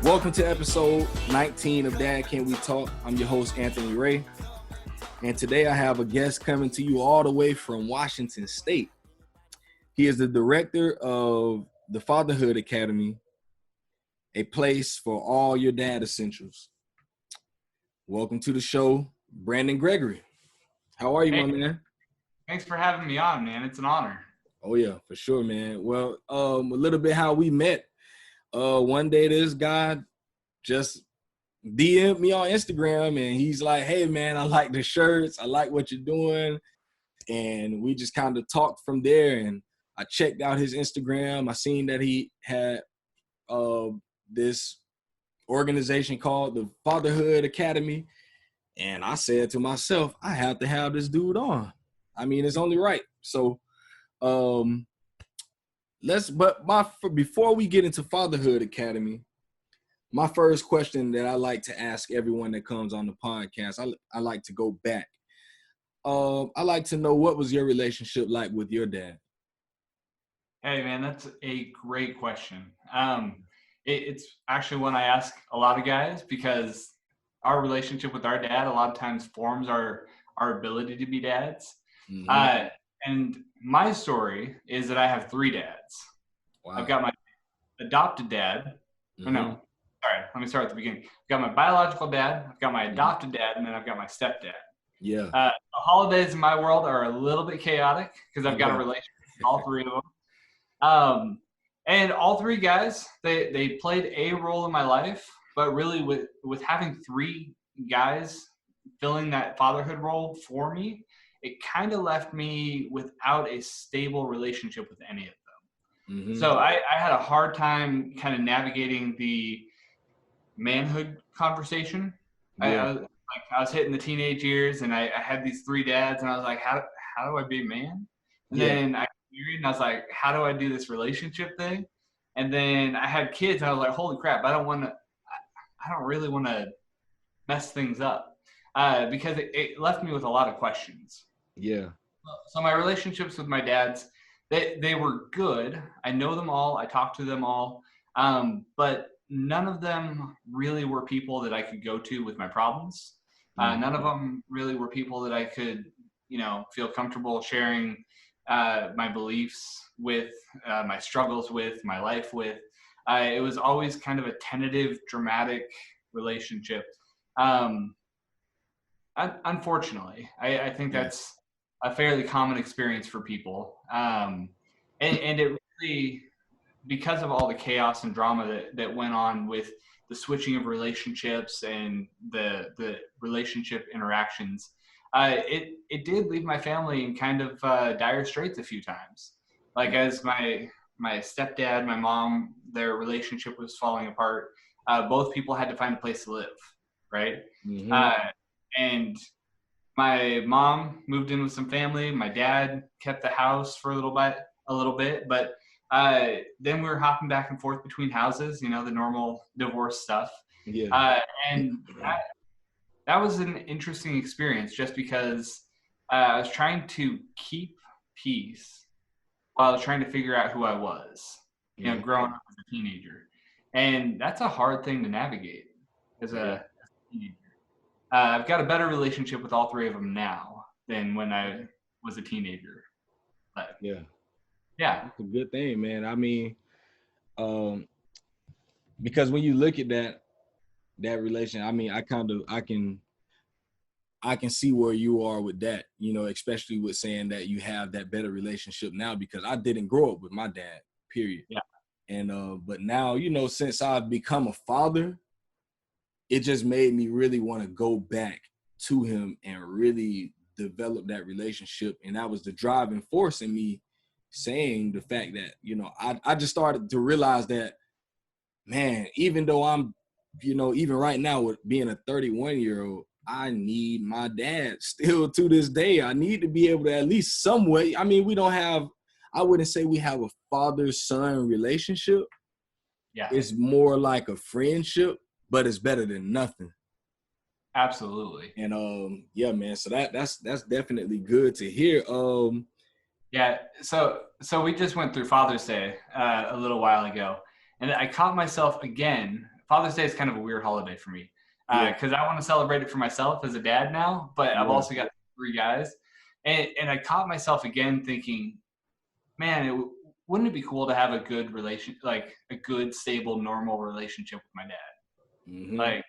Welcome to episode 19 of Dad Can We Talk. I'm your host, Anthony Ray. And today I have a guest coming to you all the way from Washington State. He is the director of the Fatherhood Academy, a place for all your dad essentials. Welcome to the show, Brandon Gregory. How are you, my man? Thanks for having me on, man. It's an honor. Oh, yeah, for sure, man. Well, a little bit how we met. One day this guy just DM'd me on Instagram and he's like, hey, man, I like the shirts. I like what you're doing. And we just kind of talked from there. And I checked out his Instagram. I seen that he had this organization called the Fatherhood Academy. And I said to myself, I have to have this dude on. I mean, it's only right. So before we get into Fatherhood Academy, my first question that I like to ask everyone that comes on the podcast, I like to go back. I like to know, what was your relationship like with your dad? Hey, man, that's a great question. It's actually one I ask a lot of guys because our relationship with our dad a lot of times forms our ability to be dads. Mm-hmm. And my story is that I have three dads. Wow. I've got my adopted dad. Mm-hmm. No, sorry, let me start at the beginning. I've got my biological dad, I've got my adopted dad, and then I've got my stepdad. Yeah. The holidays in my world are a little bit chaotic because I've got a relationship with all three of them. And all three guys, they played a role in my life, but really with having three guys filling that fatherhood role for me, it kind of left me without a stable relationship with any of them. Mm-hmm. So I had a hard time kind of navigating the manhood conversation. Yeah. I was hitting the teenage years, and I had these three dads, and I was like, how do I be a man? And then I got married, and I was like, how do I do this relationship thing? And then I had kids, and I was like, holy crap, I don't really want to mess things up because it left me with a lot of questions. Yeah. So my relationships with my dads, they were good. I know them all. I talk to them all. But none of them really were people that I could go to with my problems. None of them really were people that I could, feel comfortable sharing my beliefs with, my struggles with, my life with. It was always kind of a tentative, dramatic relationship. Unfortunately, I think that's a fairly common experience for people. And it really, because of all the chaos and drama that went on with the switching of relationships and the relationship interactions, it did leave my family in kind of dire straits a few times. Like as my stepdad, my mom, their relationship was falling apart. Both people had to find a place to live, right? Mm-hmm. And my mom moved in with some family. My dad kept the house for a little bit, but then we were hopping back and forth between houses, the normal divorce stuff. Yeah. And that was an interesting experience just because I was trying to keep peace while I was trying to figure out who I was, growing up as a teenager. And that's a hard thing to navigate as a teenager. I've got a better relationship with all three of them now than when I was a teenager. But yeah. It's a good thing, man. I mean, because when you look at that relation, I mean, I can see where you are with that, especially with saying that you have that better relationship now, because I didn't grow up with my dad, period. Yeah. And but now, since I've become a father, it just made me really want to go back to him and really develop that relationship. And that was the driving force in me saying the fact that, I just started to realize that, man, even though I'm, even right now with being a 31-year-old, I need my dad still to this day. I need to be able to at least some way. I mean, I wouldn't say we have a father-son relationship. Yeah. It's more like a friendship, but it's better than nothing. Absolutely. And yeah, man. So that's definitely good to hear. Yeah. So we just went through Father's Day a little while ago, and I caught myself again Father's Day is kind of a weird holiday for me because I want to celebrate it for myself as a dad now, but I've also got 3 guys. And I caught myself again thinking, man, wouldn't it be cool to have a good like a good, stable, normal relationship with my dad? Mm-hmm. Like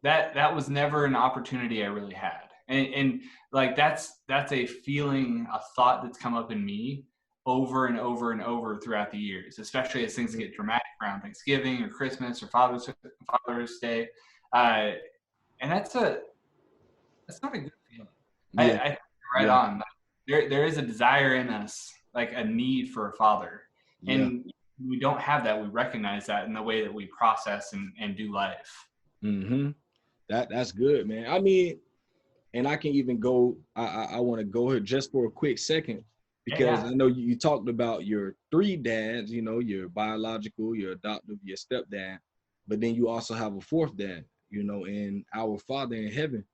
that was never an opportunity I really had. And like that's a feeling, a thought that's come up in me over and over and over throughout the years, especially as things get dramatic around Thanksgiving or Christmas or Father's Day. And that's not a good feeling. Yeah. I right on. There is a desire in us, like a need for a father. And we don't have that. We recognize that in the way that we process and do life. Mm-hmm. That's good, man. I mean, and I can even go, I want to go here just for a quick second, because I know you talked about your 3 dads, you know, your biological, your adoptive, your stepdad, but then you also have a 4th dad, you know, in our Father in heaven,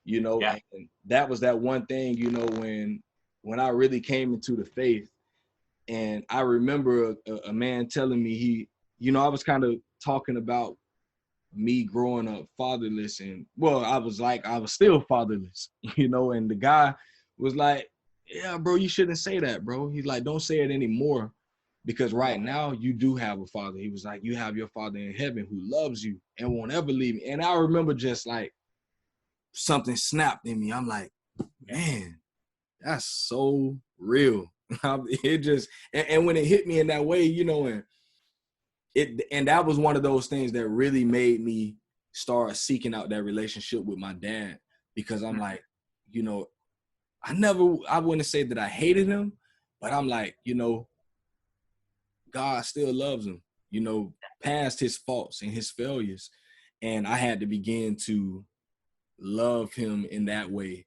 you know, and that was that one thing, you know, when I really came into the faith, and I remember a man telling me, you know, I was kind of talking about me growing up fatherless, and well, I was still fatherless, you know, and the guy was like, yeah, bro, you shouldn't say that, bro. He's like, don't say it anymore, because right now you do have a father. He was like, you have your Father in heaven who loves you and won't ever leave me. And I remember just like something snapped in me. I'm like, man, that's so real. It just, and when it hit me in that way, you know, and that was one of those things that really made me start seeking out that relationship with my dad, because I'm like, you know, I wouldn't say that I hated him, but I'm like, you know, God still loves him, you know, past his faults and his failures. And I had to begin to love him in that way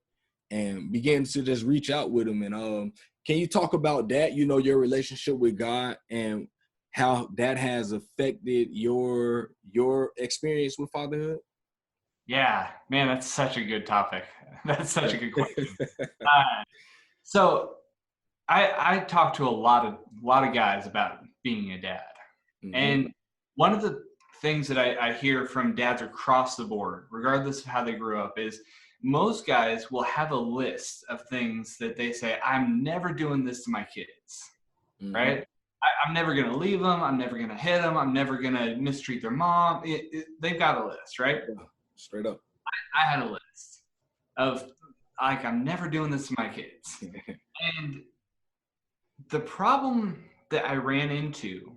and begin to just reach out with him. And can you talk about that, you know, your relationship with God and how that has affected your experience with fatherhood? Yeah, man, that's such a good topic. That's such a good question. So I talk to a lot of guys about being a dad, and one of the things that I hear from dads across the board, regardless of how they grew up, is most guys will have a list of things that they say, I'm never doing this to my kids, right? I'm never going to leave them. I'm never going to hit them. I'm never going to mistreat their mom. They've got a list, right? Yeah, straight up. I had a list of, like, I'm never doing this to my kids. And the problem that I ran into,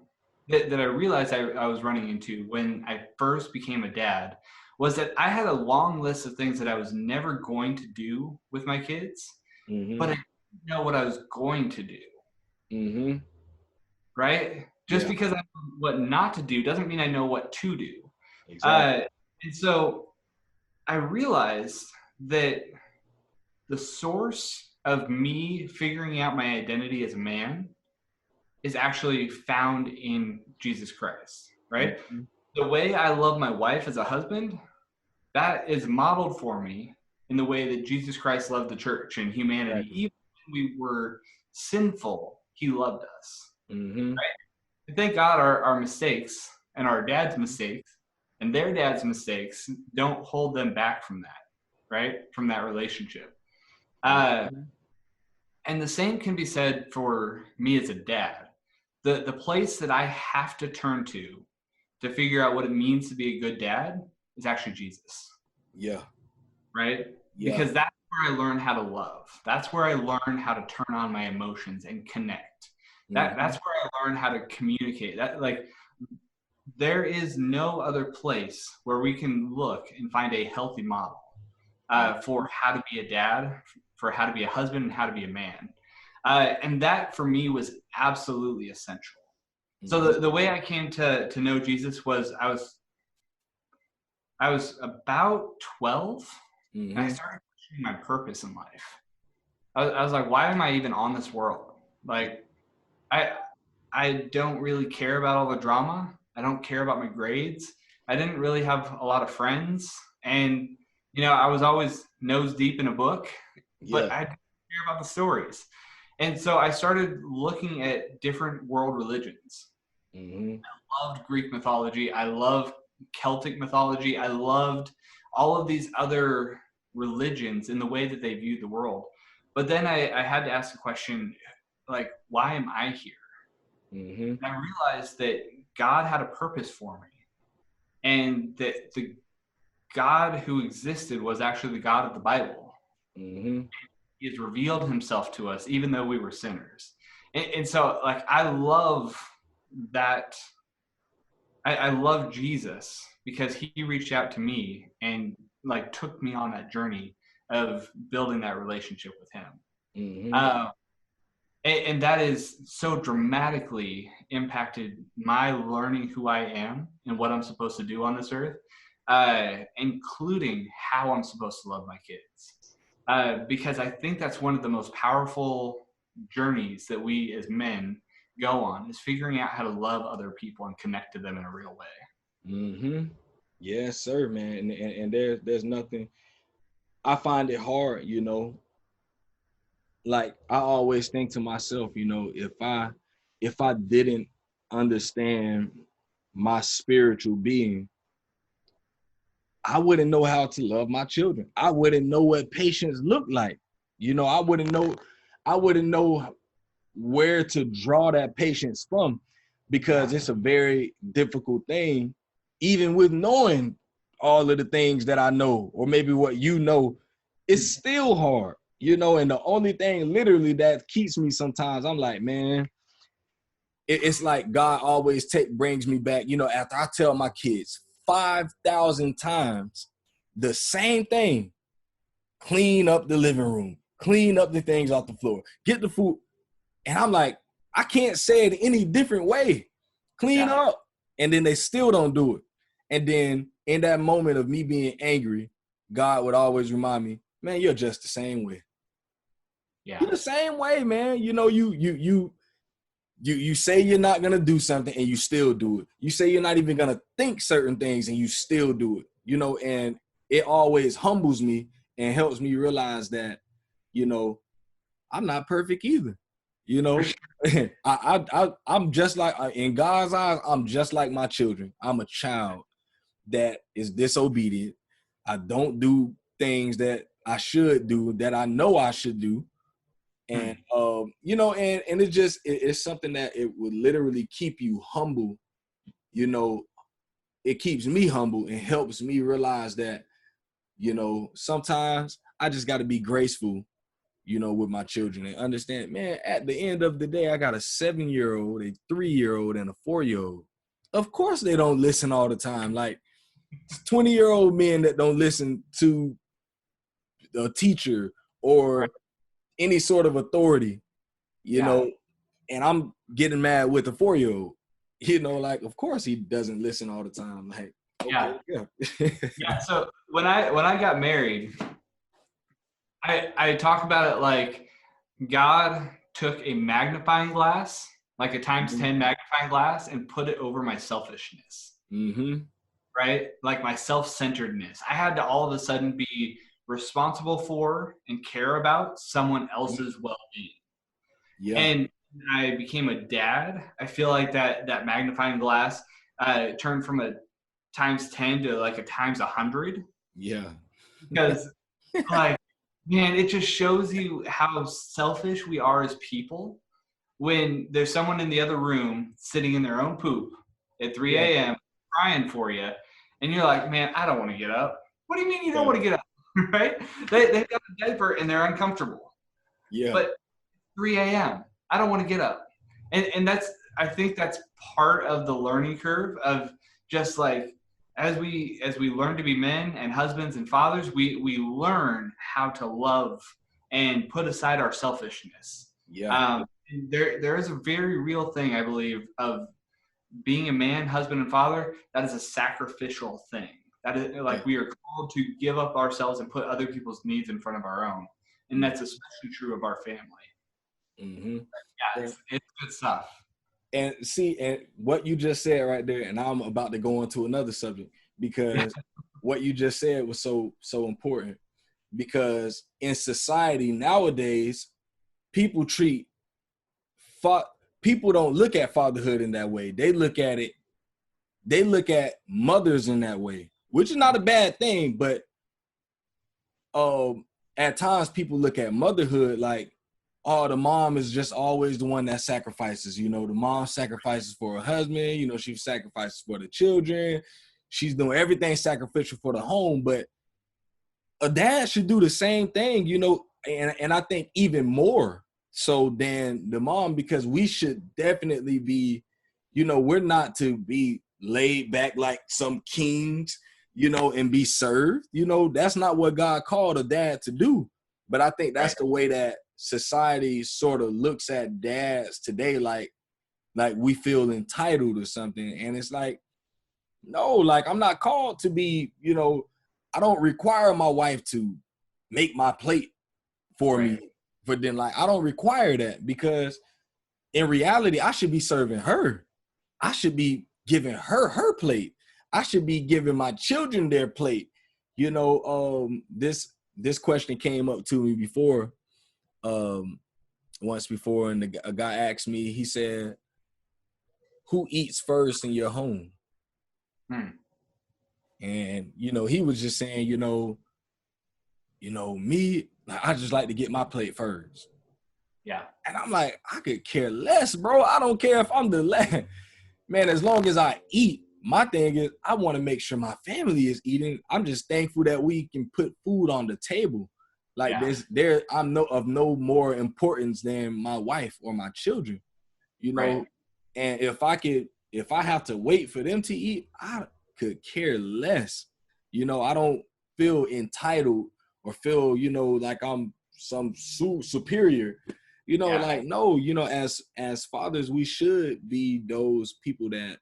that I realized I was running into when I first became a dad, was that I had a long list of things that I was never going to do with my kids, but I didn't know what I was going to do. Right? Just because I know what not to do doesn't mean I know what to do. Exactly. And so I realized that the source of me figuring out my identity as a man is actually found in Jesus Christ, right? The way I love my wife as a husband, that is modeled for me in the way that Jesus Christ loved the church and humanity. Exactly. Even when we were sinful, he loved us. Right? And thank God our mistakes and our dad's mistakes and their dad's mistakes don't hold them back from that, right? From that relationship. And the same can be said for me as a dad. The place that I have to turn to figure out what it means to be a good dad is actually Jesus. Yeah. Right? Yeah. Because that's where I learn how to love. That's where I learn how to turn on my emotions and connect. That's where I learn how to communicate. That, like, there is no other place where we can look and find a healthy model for how to be a dad, for how to be a husband, and how to be a man. And that for me was absolutely essential. So the way I came to know Jesus was I was about 12, and I started questioning my purpose in life. I was like, why am I even on this world? Like, I don't really care about all the drama. I don't care about my grades. I didn't really have a lot of friends. And, you know, I was always nose deep in a book, but I didn't care about the stories. And so I started looking at different world religions. Mm-hmm. Loved Greek mythology. I love Celtic mythology. I loved all of these other religions in the way that they viewed the world. But then I had to ask the question, like, why am I here? Mm-hmm. And I realized that God had a purpose for me, and that the God who existed was actually the God of the Bible. Mm-hmm. He has revealed himself to us, even though we were sinners. And so, like, I love that. I love Jesus because he reached out to me and like took me on that journey of building that relationship with him. Mm-hmm. Uh, and that is so dramatically impacted my learning who I am and what I'm supposed to do on this earth, including how I'm supposed to love my kids. Because I think that's one of the most powerful journeys that we as men go on, is figuring out how to love other people and connect to them in a real way. Mm-hmm. Yes, sir, man. And there's nothing. I find it hard, like I always think to myself, if I didn't understand my spiritual being, I wouldn't know how to love my children. I wouldn't know what patience looked like. I wouldn't know where to draw that patience from, because it's a very difficult thing, even with knowing all of the things that I know, or maybe what it's still hard, and the only thing literally that keeps me sometimes, I'm like, man, it's like God always brings me back, after I tell my kids 5,000 times the same thing: clean up the living room, clean up the things off the floor, get the food. And I'm like, I can't say it any different way. Clean Yeah. up. And then they still don't do it. And then in that moment of me being angry, God would always remind me, man, you're just the same way. Yeah. You're the same way, man. You say you're not gonna do something and you still do it. You say you're not even gonna think certain things and you still do it. And it always humbles me and helps me realize that, I'm not perfect either. I'm just like, in God's eyes, I'm just like my children. I'm a child that is disobedient. I don't do things that I should do, that I know I should do. And and it's something that it would literally keep you humble. It keeps me humble and helps me realize that, sometimes I just got to be graceful, with my children, and understand, man, at the end of the day, I got a 7-year-old, a 3-year-old, and a 4-year-old. Of course, they don't listen all the time. Like 20-year-old men that don't listen to a teacher Right. or any sort of authority, Yeah. and I'm getting mad with a 4-year-old. Like, of course he doesn't listen all the time. Like, okay, Yeah. yeah. Yeah. So when I got married, I talk about it like God took a magnifying glass, like a times 10 magnifying glass, and put it over my selfishness, Mm-hmm. right? Like my self-centeredness. I had to all of a sudden be responsible for and care about someone else's well-being. Yeah. And I became a dad. I feel like that magnifying glass turned from a times 10 to like a times 100, Yeah. because like, man, it just shows you how selfish we are as people when there's someone in the other room sitting in their own poop at 3 Yeah. a.m. crying for you, and you're like, man, I don't want to get up. What do you mean you don't want to get up? Right? They've got a diaper and they're uncomfortable. Yeah. But 3 a.m., I don't want to get up. And I think that's part of the learning curve of just like, as we learn to be men and husbands and fathers, we learn how to love and put aside our selfishness. Yeah. There is a very real thing, I believe, of being a man, husband, and father. That is a sacrificial thing. That is like, we are called to give up ourselves and put other people's needs in front of our own, and that's especially true of our family. Mm-hmm. Yeah, it's good stuff. And see, and what you just said right there, and I'm about to go into another subject, because what you just said was so important. Because in society nowadays, people treat people don't look at fatherhood in that way. They look at mothers in that way, which is not a bad thing, but at times people look at motherhood like, oh, the mom is just always the one that sacrifices. The mom sacrifices for her husband, she sacrifices for the children. She's doing everything sacrificial for the home, but a dad should do the same thing, and I think even more so than the mom, because we should definitely be, we're not to be laid back like some kings, and be served. That's not what God called a dad to do. But I think that's the way that society sort of looks at dads today, like we feel entitled or something. And it's like, no, like I'm not called to be, I don't require my wife to make my plate for me. But then, like, I don't require that, because in reality, I should be serving her. I should be giving her plate. I should be giving my children their plate. This question came up to me before, once before, and a guy asked me, he said, who eats first in your home? And, he was just saying, me, I just like to get my plate first. Yeah. And I'm like, I could care less, bro. I don't care if I'm the last. Man, as long as I eat, my thing is I want to make sure my family is eating. I'm just thankful that we can put food on the table. Like I'm of no more importance than my wife or my children, And if I have to wait for them to eat, I could care less. I don't feel entitled or feel, like I'm some superior. Like, no, as fathers, we should be those people that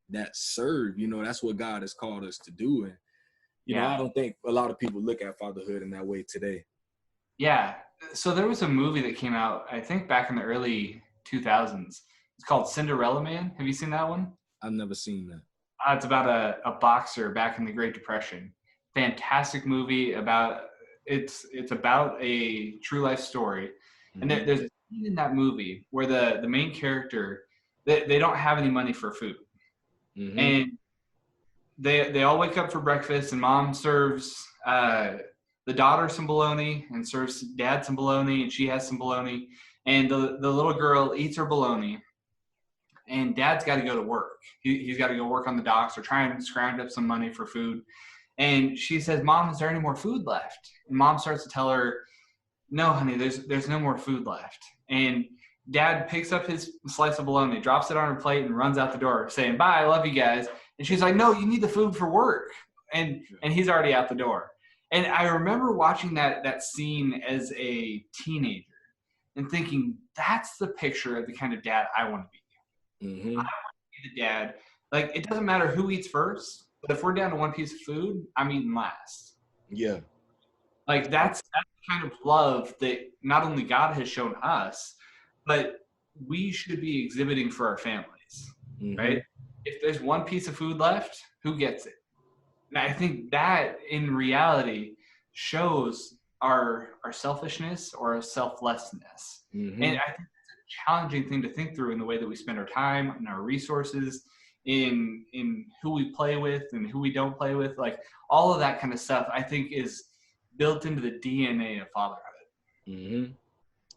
that serve. That's what God has called us to do. And I don't think a lot of people look at fatherhood in that way today. Yeah. So there was a movie that came out, I think, back in the early 2000s. It's called Cinderella Man. Have you seen that one? I've never seen that. It's about a boxer back in the Great Depression. Fantastic movie about it's about a true life story. And there's a scene in that movie where the main character, they don't have any money for food. And they all wake up for breakfast, and mom serves the daughter some bologna and serves dad some bologna, and she has some bologna. And the little girl eats her bologna, and dad's got to go to work. He's got to go work on the docks or try and scrounge up some money for food. And she says, Mom, is there any more food left? And mom starts to tell her, no, honey, there's no more food left. And dad picks up his slice of bologna, drops it on her plate, and runs out the door saying, bye, I love you guys. And she's like, no, you need the food for work. And he's already out the door. And I remember watching that scene as a teenager and thinking, that's the picture of the kind of dad I want to be. I want to be the dad. Like, it doesn't matter who eats first, but if we're down to one piece of food, I'm eating last. Yeah. Like, that's the kind of love that not only God has shown us, but we should be exhibiting for our families, right? If there's one piece of food left, who gets it? And I think that in reality shows our selfishness or our selflessness. And I think it's a challenging thing to think through in the way that we spend our time and our resources, in who we play with and who we don't play with. Like, all of that kind of stuff, I think, is built into the DNA of fatherhood.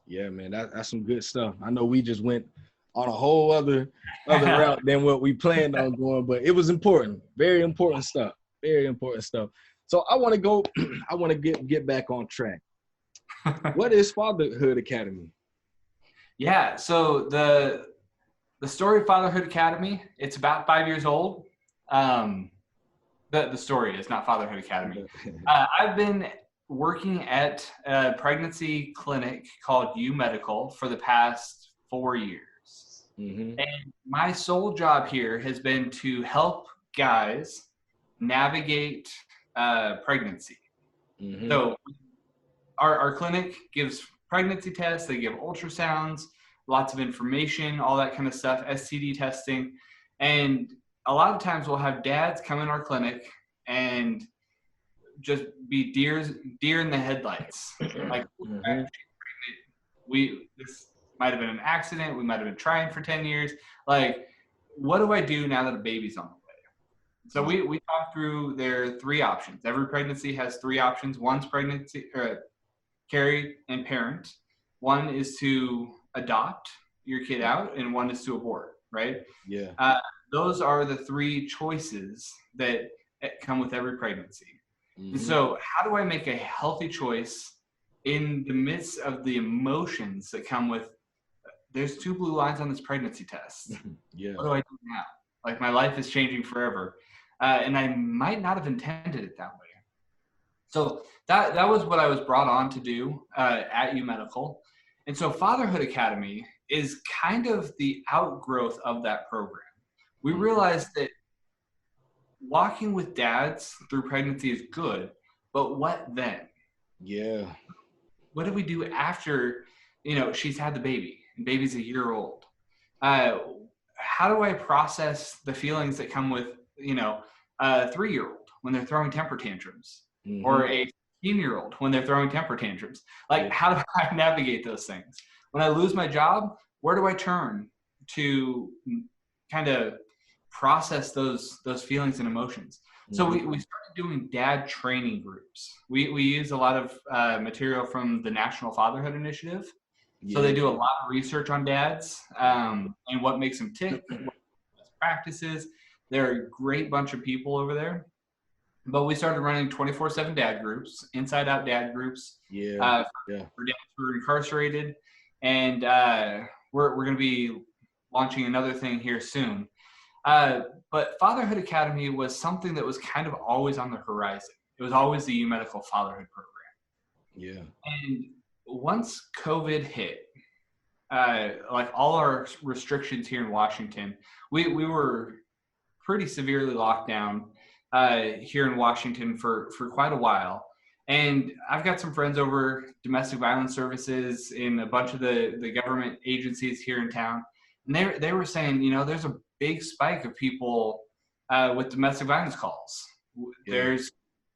Yeah, man, that's some good stuff. I know we just went on a whole other route than what we planned on going, but it was important. Very important stuff. Very important stuff. So I want to get back on track. What is Fatherhood Academy? Yeah, so the story of Fatherhood Academy, it's about 5 years old. The story is not Fatherhood Academy. I've been working at a pregnancy clinic called U Medical for the past 4 years. And my sole job here has been to help guys navigate pregnancy. So our clinic gives pregnancy tests, they give ultrasounds, lots of information, all that kind of stuff, STD testing. And a lot of times we'll have dads come in our clinic and just be deer in the headlights. Like, might have been an accident. We might have been trying for 10 years. Like, what do I do now that a baby's on the way? So we talked through their 3 options. Every pregnancy has 3 options. One's pregnancy, carry and parent. One is to adopt your kid out, and one is to abort, right? Yeah. Those are the 3 choices that come with every pregnancy. Mm-hmm. And so how do I make a healthy choice in the midst of the emotions that come with, there's 2 blue lines on this pregnancy test. Yeah. What do I do now? Like, my life is changing forever. And I might not have intended it that way. So that was what I was brought on to do at U Medical. And so Fatherhood Academy is kind of the outgrowth of that program. We realized that walking with dads through pregnancy is good, but what then? Yeah. What do we do after, she's had the baby and baby's a year old? How do I process the feelings that come with, a 3-year-old when they're throwing temper tantrums, or a 15-year-old when they're throwing temper tantrums? Like, how do I navigate those things? When I lose my job, where do I turn to kind of process those feelings and emotions? So we started doing dad training groups. We use a lot of material from the National Fatherhood Initiative. So they do a lot of research on dads and what makes them tick, what best practices. They're a great bunch of people over there. But we started running 24/7 dad groups, inside out dad groups for dads who are incarcerated. And we're going to be launching another thing here soon. But Fatherhood Academy was something that was kind of always on the horizon. It was always the U Medical Fatherhood program. Yeah. And once COVID hit, like all our restrictions here in Washington, we were pretty severely locked down here in Washington for quite a while. And I've got some friends over domestic violence services in a bunch of the government agencies here in town. And they were saying, there's a big spike of people with domestic violence calls. There's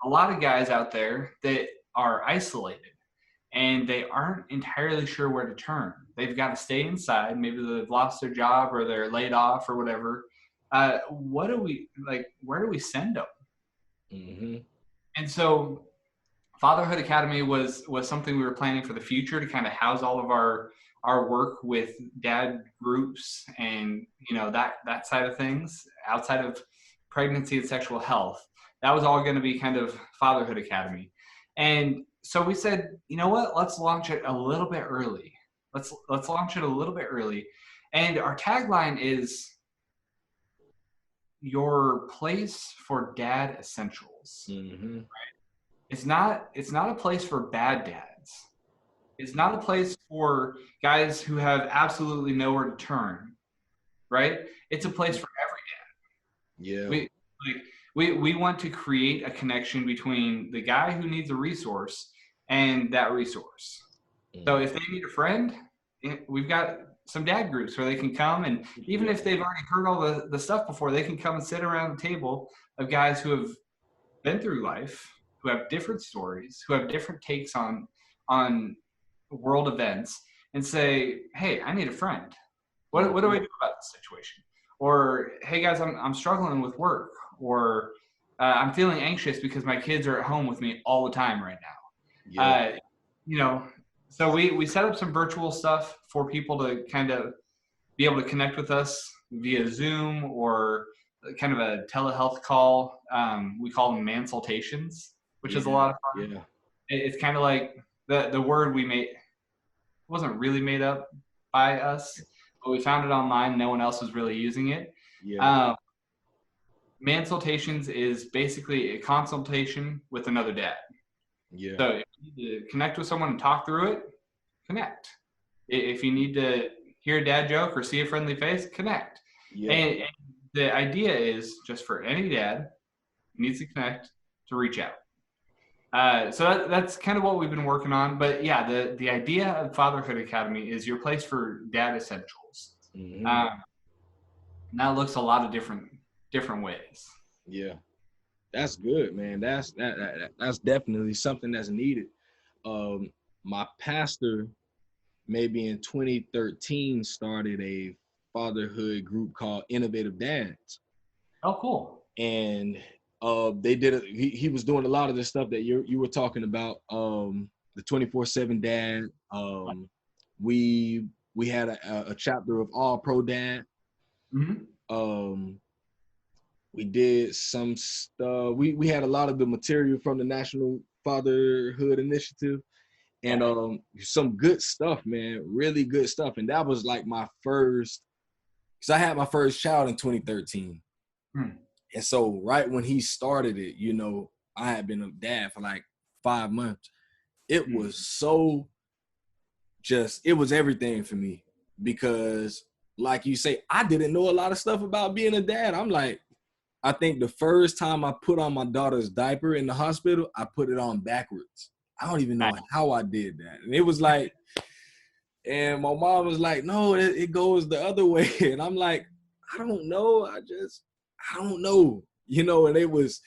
a lot of guys out there that are isolated and they aren't entirely sure where to turn. They've got to stay inside. Maybe they've lost their job or they're laid off or whatever. Where do we send them? Mm-hmm. And so Fatherhood Academy was something we were planning for the future to kind of house all of our work with dad groups and, that side of things outside of pregnancy and sexual health. That was all going to be kind of Fatherhood Academy. And so we said, you know what, let's launch it a little bit early. Let's launch it a little bit early. And our tagline is your place for dad essentials. Mm-hmm. Right? It's not a place for bad dads. It's not a place for guys who have absolutely nowhere to turn, right? It's a place for every dad. Yeah. We want to create a connection between the guy who needs a resource and that resource. So if they need a friend, we've got some dad groups where they can come, and even if they've already heard all the stuff before, they can come and sit around the table of guys who have been through life, who have different stories, who have different takes on world events, and say, hey, I need a friend. What do I do about this situation? Or, hey guys, I'm struggling with work, or I'm feeling anxious because my kids are at home with me all the time right now. So we set up some virtual stuff for people to kind of be able to connect with us via Zoom or kind of a telehealth call. We call them mansultations, which is a lot of fun. Yeah. It's kind of like the word we made wasn't really made up by us, but we found it online. No one else was really using it. Yeah. Mansultations is basically a consultation with another dad. Yeah. So if you need to connect with someone and talk through it, connect. If you need to hear a dad joke or see a friendly face, connect. Yeah. And the idea is just for any dad who needs to connect to reach out. So that's kind of what we've been working on. But yeah, the idea of Fatherhood Academy is your place for dad essentials. Mm-hmm. And that looks a lot of different ways. Yeah, that's good, man. That's definitely something that's needed. My pastor, maybe in 2013 started a fatherhood group called Innovative Dads. Oh, cool. And they did it. He was doing a lot of the stuff that you were talking about. The 24/7 dad. We had a chapter of All Pro Dad. Mm-hmm. We did some stuff. We had a lot of the material from the National Fatherhood Initiative, and Yeah. some good stuff, man. Really good stuff. And that was like my first, because I had my first child in 2013. Hmm. And so right when he started it, I had been a dad for like 5 months. It was so it was everything for me, because like you say, I didn't know a lot of stuff about being a dad. I'm like, I think the first time I put on my daughter's diaper in the hospital, I put it on backwards. I don't even know how I did that. And it was like, and my mom was like, no, it goes the other way. And I'm like, I don't know. I don't know, and there was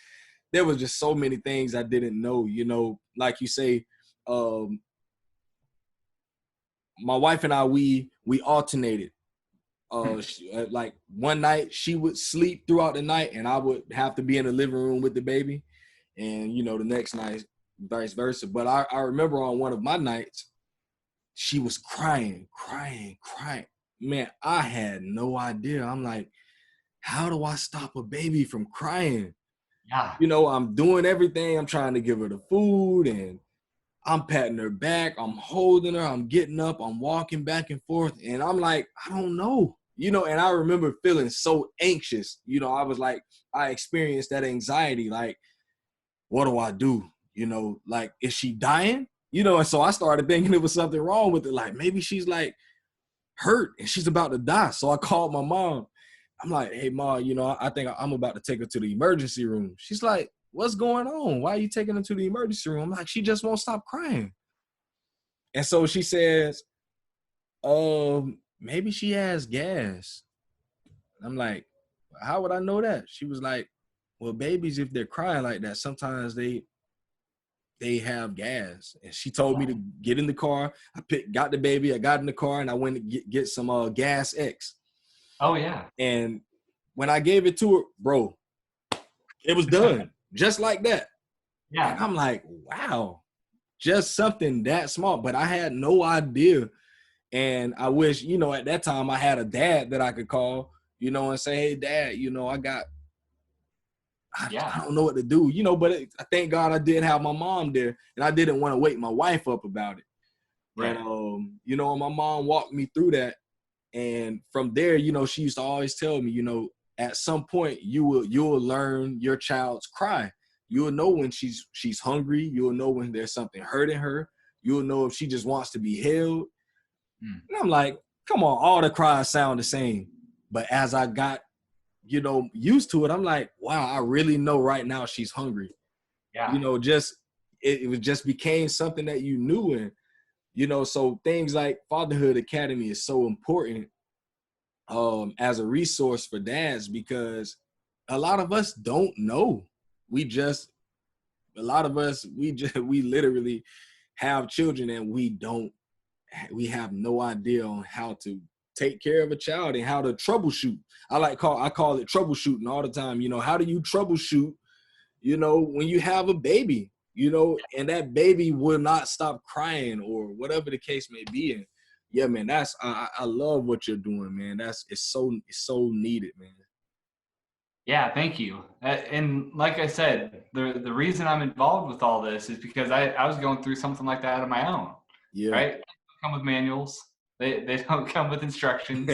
just so many things I didn't know, like you say, my wife and I, we alternated. Like one night she would sleep throughout the night and I would have to be in the living room with the baby. And, the next night, vice versa. But I remember on one of my nights, she was crying. Man, I had no idea. I'm like, how do I stop a baby from crying? Yeah. I'm doing everything. I'm trying to give her the food and I'm patting her back. I'm holding her. I'm getting up. I'm walking back and forth. And I'm like, I don't know. And I remember feeling so anxious. I was like, I experienced that anxiety. Like, what do I do? Like, is she dying? And so I started thinking there was something wrong with it. Like, maybe she's like hurt and she's about to die. So I called my mom. I'm like, hey, Ma, I think I'm about to take her to the emergency room. She's like, what's going on? Why are you taking her to the emergency room? I'm like, she just won't stop crying. And so she says, maybe she has gas. I'm like, how would I know that? She was like, well, babies, if they're crying like that, sometimes they have gas. And she told me to get in the car. Got the baby. I got in the car and I went to get some Gas X. Oh, yeah. And when I gave it to her, bro, it was done just like that. Yeah. And I'm like, wow, just something that small. But I had no idea. And I wish, at that time I had a dad that I could call, and say, hey, Dad, I don't know what to do, but I thank God I did have my mom there, and I didn't want to wake my wife up about it. Right. And, my mom walked me through that. And from there, she used to always tell me, at some point you'll learn your child's cry. You'll know when she's hungry. You'll know when there's something hurting her. You'll know if she just wants to be held. And I'm like, come on, all the cries sound the same. But as I got, used to it, I'm like, wow, I really know right now she's hungry. Yeah. It just became something that you knew. And, so things like Fatherhood Academy is so important as a resource for dads, because a lot of us don't know. We literally have children and we have no idea on how to take care of a child and how to troubleshoot. I call it troubleshooting all the time. How do you troubleshoot, when you have a baby, and that baby will not stop crying or whatever the case may be. And yeah, man, I love what you're doing, man. It's so needed, man. Yeah, thank you. And like I said, the reason I'm involved with all this is because I was going through something like that on my own. Yeah. Right? They don't come with manuals. They don't come with instructions.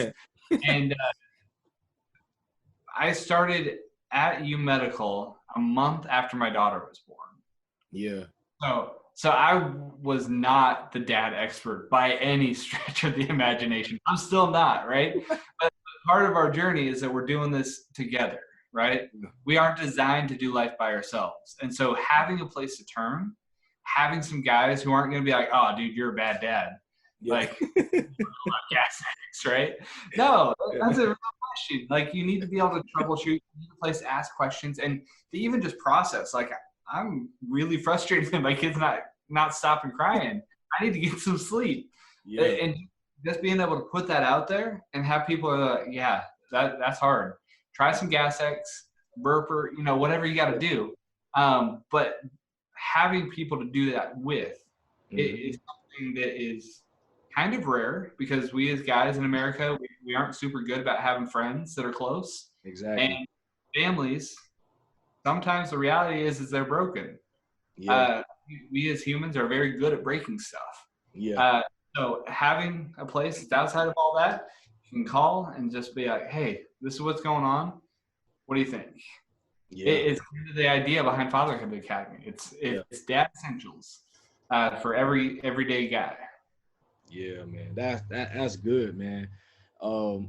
And I started at U Medical a month after my daughter was born. Yeah. So I was not the dad expert by any stretch of the imagination. I'm still not, right? But part of our journey is that we're doing this together, right? We aren't designed to do life by ourselves. And so having a place to turn, having some guys who aren't going to be like, oh, dude, you're a bad dad. Yeah. Like, gas addicts, right? No, that's a real question. Like, you need to be able to troubleshoot, you need a place to ask questions, and to even just process. Like, I'm really frustrated that my kid's not stopping crying. I need to get some sleep. Yeah. And just being able to put that out there and have people are like, yeah, that's hard. Try some gas X, burper, whatever you got to do. But having people to do that with is something that is kind of rare because we as guys in America, we aren't super good about having friends that are close. And Exactly. families, sometimes the reality is they're broken. Yeah. Uh, we as humans are very good at breaking stuff. Yeah. Uh, so having a place that's outside of all that, you can call and just be like, hey, this is what's going on. What do you think? Yeah. It's kind of the idea behind Fatherhood Academy. It's Yeah. dad essentials for every everyday guy. Yeah, man. That's good, man. Or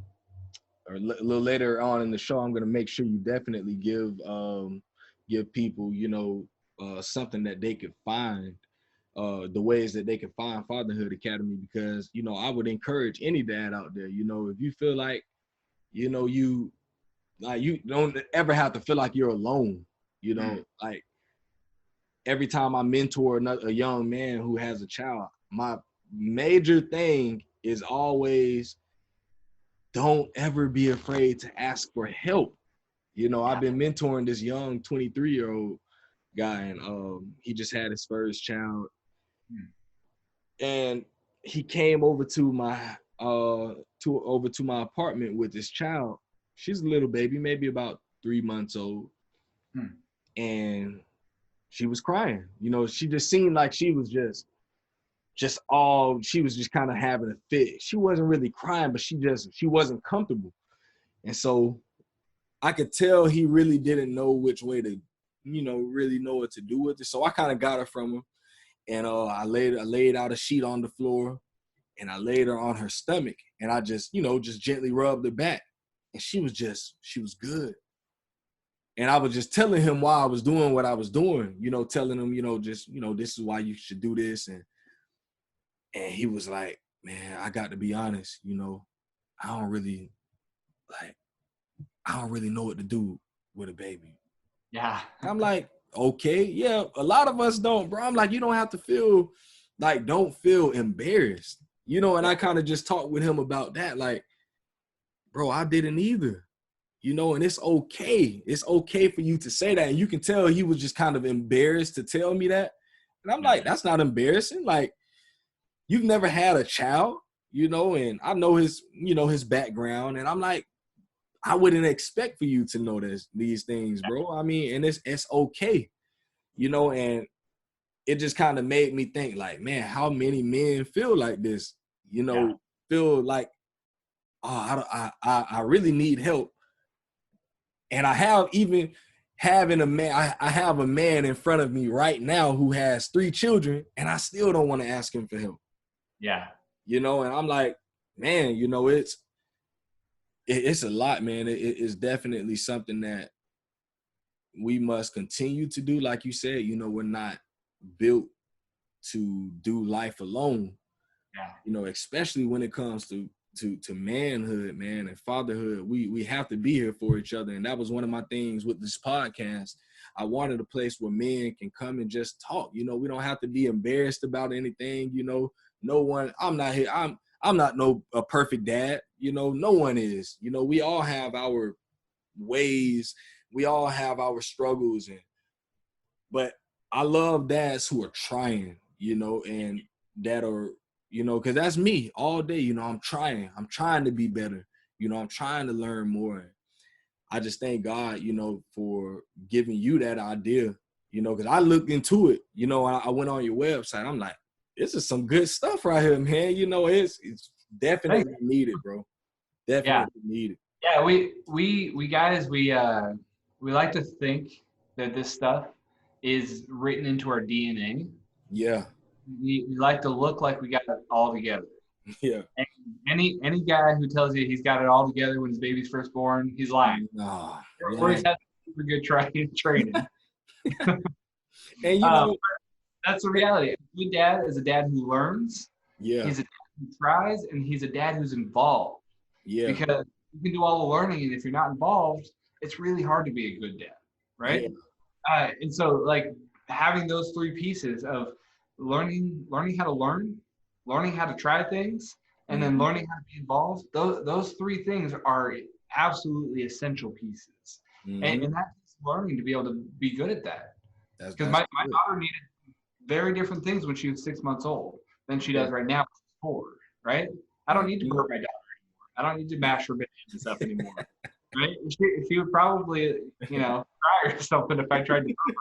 a little later on in the show, I'm gonna make sure you definitely give people, something that they could find, the ways that they can find Fatherhood Academy, because I would encourage any dad out there, if you feel like, you like, you don't ever have to feel like you're alone, like every time I mentor a young man who has a child, my major thing is always, don't ever be afraid to ask for help. I've been mentoring this young 23-year-old guy, and he just had his first child, and he came over to my apartment with his child. She's a little baby, maybe about 3 months old, and she was crying. She just seemed like she was she was just kind of having a fit. She wasn't really crying, but she wasn't comfortable. And so I could tell he really didn't know which way to, really know what to do with it. So I kind of got her from him, and I laid out a sheet on the floor, and I laid her on her stomach, and I just, just gently rubbed her back, and she was good. And I was just telling him why I was doing what I was doing, telling him, just, this is why you should do this. And he was like, man, I got to be honest, I don't really I don't really know what to do with a baby. Yeah. I'm like, okay, yeah, a lot of us don't, bro. I'm like, you don't have to feel like, don't feel embarrassed, and I kind of just talked with him about that. Like, bro, I didn't either, and it's okay. It's okay for you to say that. And you can tell he was just kind of embarrassed to tell me that. And I'm like, that's not embarrassing. Like, you've never had a child, and I know his background. And I'm like, I wouldn't expect for you to know these things, bro. I mean, and it's okay, and it just kind of made me think, like, man, how many men feel like this, feel like, oh, I really need help. And I have even having a man, I have a man in front of me right now who has 3 children, and I still don't want to ask him for help. Yeah. And I'm like, man, it's a lot, man. It's definitely something that we must continue to do. Like you said, we're not built to do life alone. Especially when it comes to manhood, man, and fatherhood. We have to be here for each other. And that was one of my things with this podcast. I wanted a place where men can come and just talk. We don't have to be embarrassed about anything. No one, I'm not here. I'm not a perfect dad. No one is. We all have our ways. We all have our struggles, but I love dads who are trying, and that are, because that's me all day. I'm trying to be better. I'm trying to learn more. I just thank God, for giving you that idea, because I looked into it. I went on your website. I'm like, this is some good stuff right here, man. It's definitely needed, bro. Definitely needed. Yeah, we guys, we like to think that this stuff is written into our DNA. Yeah. We like to look like we got it all together. Yeah. And any guy who tells you he's got it all together when his baby's first born, he's lying. Nah, Or he's had super good training. And that's the reality. A good dad is a dad who learns. Yeah. He's a dad who tries, and he's a dad who's involved. Yeah. Because you can do all the learning, and if you're not involved, it's really hard to be a good dad, right? Yeah. And so, like, having those 3 pieces of learning how to learn, learning how to try things, and then learning how to be involved. Those three things are absolutely essential pieces, Mm-hmm. and that's learning to be able to be good at that. Because That's my good. daughter needed very different things when she was 6 months old than she Yeah. does right now when she's 4. Right? I don't need to Mm-hmm. burp my daughter. I don't need to mash her bananas up anymore. Right? She would probably, cry or something if I tried to burp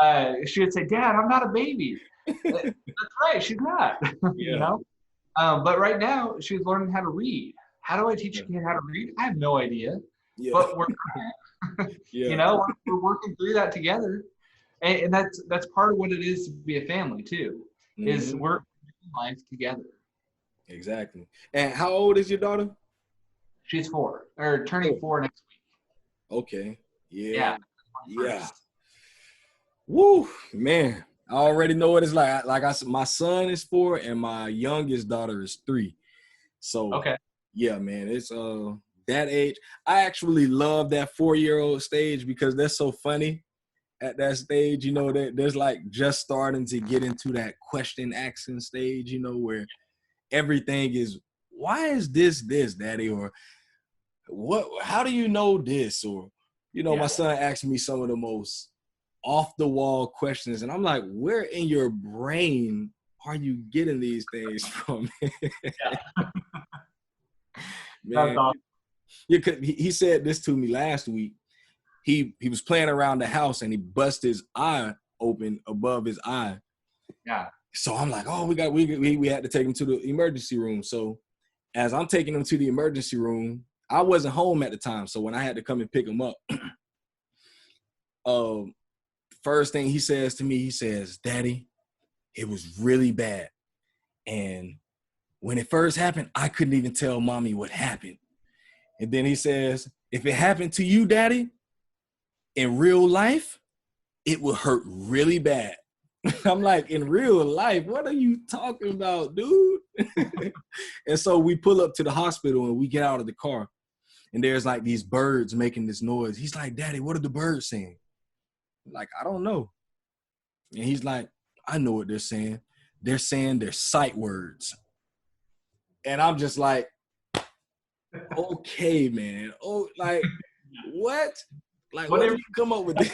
her. She would say, "Dad, I'm not a baby." That's right, she's not. you Yeah. know. But right now, she's learning how to read. How do I teach Yeah. a kid how to read? I have no idea. Yeah. But we're, Yeah. we're working through that together, and that's part of what it is to be a family too. Is Mm-hmm. we're doing life together. Exactly. And how old is your daughter? She's 4 or turning Oh, 4 next week. okay. Yeah. Yeah, Yeah. 21st. Woo, man. I already know what it's like. Like I said, my son is 4 and my youngest daughter is 3. So Okay. yeah, man, it's that age. I actually love that 4-year-old stage because they're so funny at that stage. That there's like just starting to get into that question asking stage, where everything is, why is this, daddy? Or how do you know this? Or, my Yeah. son asked me some of the most off the wall questions. And I'm like, where in your brain are you getting these things from? Yeah. That's Man, awesome. he said this to me last week. He was playing around the house and he busted his eye open above his eye. Yeah. So I'm like, oh, we had to take him to the emergency room. So as I'm taking him to the emergency room, I wasn't home at the time. So when I had to come and pick him up, first thing he says to me, he says, "Daddy, it was really bad. And when it first happened, I couldn't even tell mommy what happened." And then he says, "If it happened to you, daddy, in real life, it will hurt really bad." I'm like, in real life, what are you talking about, dude? And so we pull up to the hospital and we get out of the car. And there's like these birds making this noise. He's like, "Daddy, what are the birds saying?" I'm like, "I don't know." And he's like, "I know what they're saying. They're saying their sight words." And I'm just like, okay, man. Oh, like, what? Like, where do Whatever. you come up with this?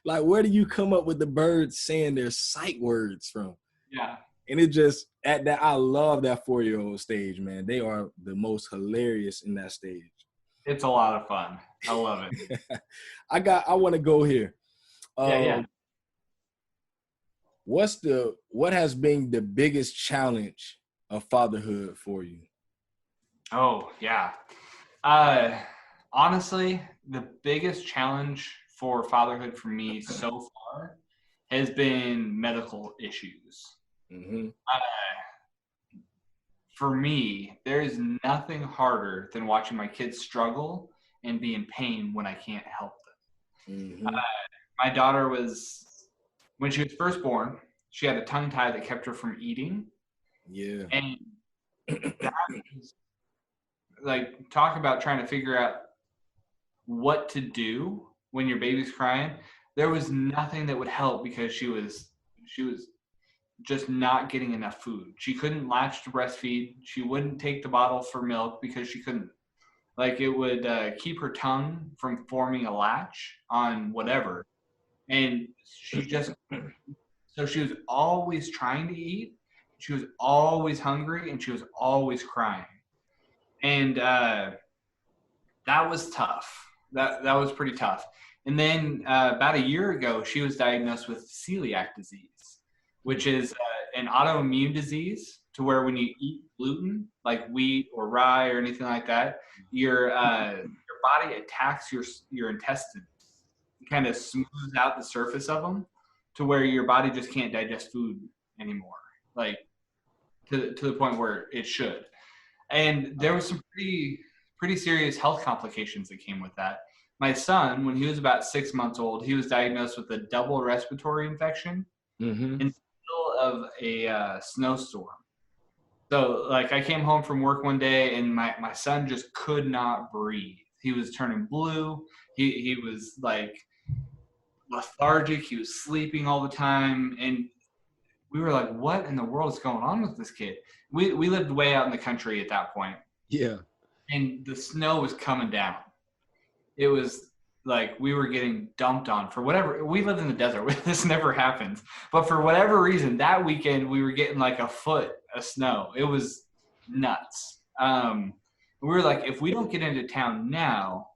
Like, where do you come up with the birds saying their sight words from? Yeah. And it just, at that, I love that 4-year-old stage, man. They are the most hilarious in that stage. It's a lot of fun. I love it. I want to go here. Yeah. What has been the biggest challenge of fatherhood for you? Oh, yeah. Honestly, the biggest challenge for fatherhood for me so far has been medical issues. Mm-hmm. For me, there is nothing harder than watching my kids struggle and be in pain when I can't help them. Mm-hmm. My daughter when she was first born, she had a tongue tie that kept her from eating. Yeah. And that is like, talk about trying to figure out what to do when your baby's crying. There was nothing that would help because she was just not getting enough food. She couldn't latch to breastfeed. She wouldn't take the bottle for milk because she couldn't. Like, it would keep her tongue from forming a latch on whatever. And so she was always trying to eat. She was always hungry and she was always crying. And that was tough. That was pretty tough. And then about a year ago, she was diagnosed with celiac disease, which is an autoimmune disease to where when you eat gluten, like wheat or rye or anything like that, your body attacks your intestines. It kind of smooths out the surface of them to where your body just can't digest food anymore, like to the point where it should. And there was some pretty serious health complications that came with that. My son, when he was about 6 months old, he was diagnosed with a double respiratory infection Mm-hmm. in the middle of a snowstorm. So, like, I came home from work one day and my son just could not breathe. He was turning blue. He was like lethargic. He was sleeping all the time, and we were like, what in the world is going on with this kid? We lived way out in the country at that point, Yeah. and the snow was coming down. It was like we were getting dumped on for whatever. We lived in the desert. This never happens. But for whatever reason, that weekend we were getting like a foot of snow. It was nuts. We were like, if we don't get into town now,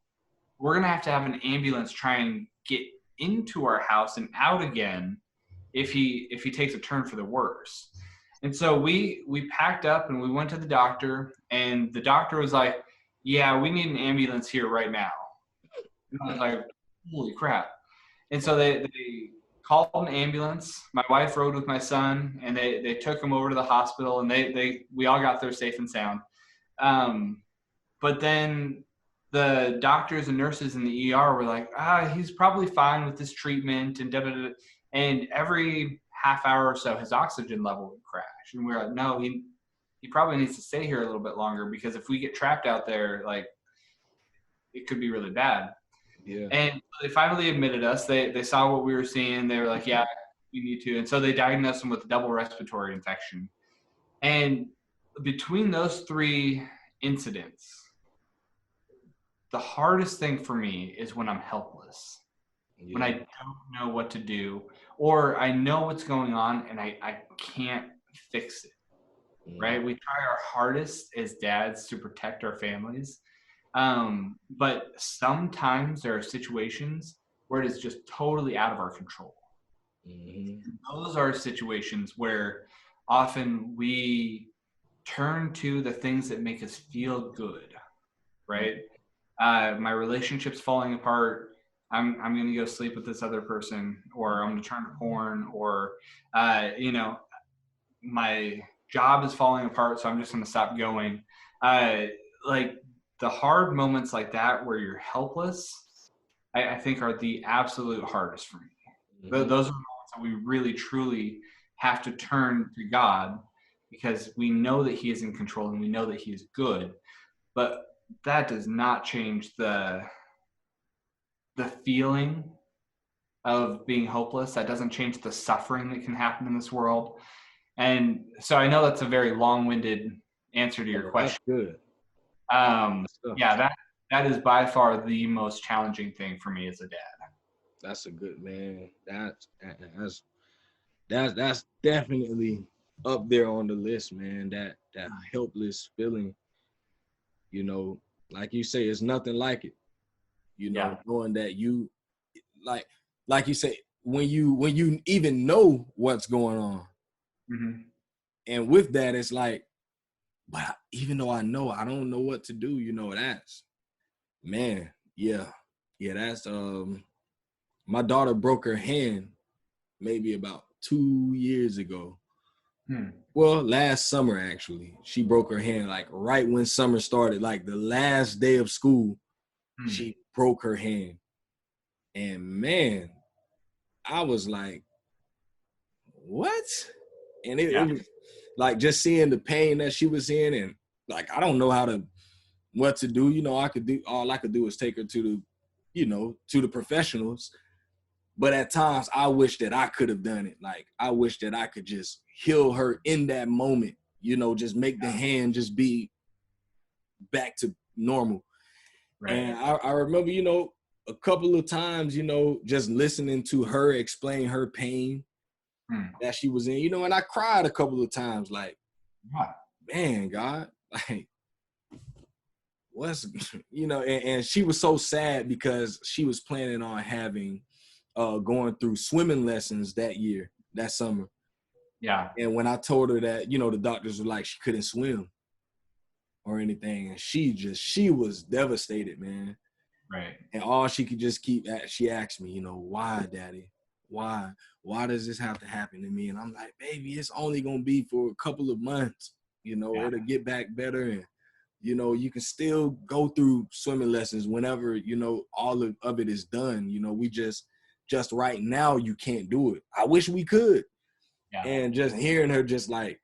we're gonna have an ambulance try and get into our house and out again if he takes a turn for the worse. And so we packed up and we went to the doctor, and the doctor was like, yeah, we need an ambulance here right now. And I was like, holy crap. And so they called an ambulance. My wife rode with my son, and they took him over to the hospital, and we all got there safe and sound. But then the doctors and nurses in the ER were like, he's probably fine with this treatment, and da da da. And every half hour or so, his oxygen level would crash. And we were like, no, he probably needs to stay here a little bit longer, because if we get trapped out there, like, it could be really bad. Yeah. And they finally admitted us. They saw what we were seeing. They were like, yeah, we need to. And so they diagnosed him with a double respiratory infection. And between those three incidents, the hardest thing for me is when I'm helpless, Yeah. when I don't know what to do, or I know what's going on and I can't fix it, right? We try our hardest as dads to protect our families. But sometimes there are situations where it is just totally out of our control. Those are situations where often we turn to the things that make us feel good, right? My relationship's falling apart. I'm going to go sleep with this other person, or I'm going to turn to porn, or, my job is falling apart, so I'm just going to stop going. Like the hard moments like that where you're helpless, I think are the absolute hardest for me. Those are moments that we really, truly have to turn to God, because we know that He is in control and we know that He is good. But that does not change the feeling of being hopeless. That doesn't change the suffering that can happen in this world. And so I know that's a very long-winded answer to your question. That's good. Yeah, that is by far the most challenging thing for me as a dad. That's a good man. That's definitely up there on the list, man. That helpless feeling, like you say, it's nothing like it. Knowing that you like you say, when you even know what's going on. Mm-hmm. And with that, it's like, but even though I know, I don't know what to do, that's, man, yeah, that's, my daughter broke her hand maybe about 2 years ago. Well, last summer, actually, she broke her hand, like right when summer started, like the last day of school, she broke her hand. And man, I was like, what? And it was like just seeing the pain that she was in, and like, I don't know what to do. All I could do is take her to the professionals. But at times I wish that I could have done it. Like, I wish that I could just heal her in that moment, just make the hand just be back to normal. Right. And I remember, a couple of times, just listening to her explain her pain that she was in, and I cried a couple of times, like, man, God, like, what's, and she was so sad because she was planning on having, going through swimming lessons that summer. Yeah. And when I told her that, the doctors were like, she couldn't swim or anything. And she was devastated, man. Right. And all she could just she asked me, why, Daddy? Why does this have to happen to me? And I'm like, baby, it's only going to be for a couple of months, it'll get back better. And, you can still go through swimming lessons whenever, all of it is done. We just right now, you can't do it. I wish we could. Yeah. And just hearing her just like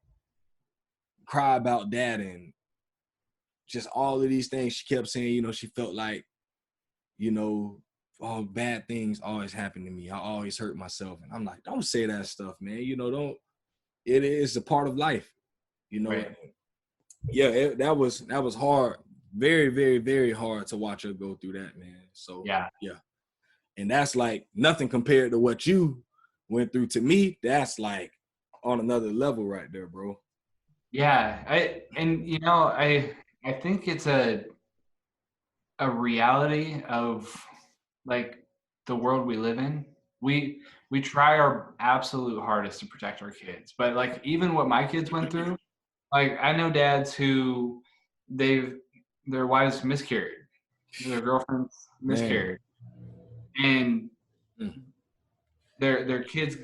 cry about that, and just all of these things she kept saying, she felt like, all bad things always happen to me. I always hurt myself. And I'm like, don't say that stuff, man. it is a part of life, you know. Right. Yeah, that was hard, very, very, very hard to watch her go through that, man. So Yeah. and that's like nothing compared to what you went through. To me, that's like on another level right there, bro. Yeah. I think it's a reality of like the world we live in. We try our absolute hardest to protect our kids, but like even what my kids went through, like I know dads who their wives miscarried, their girlfriends Man. miscarried, and Mm. their kids,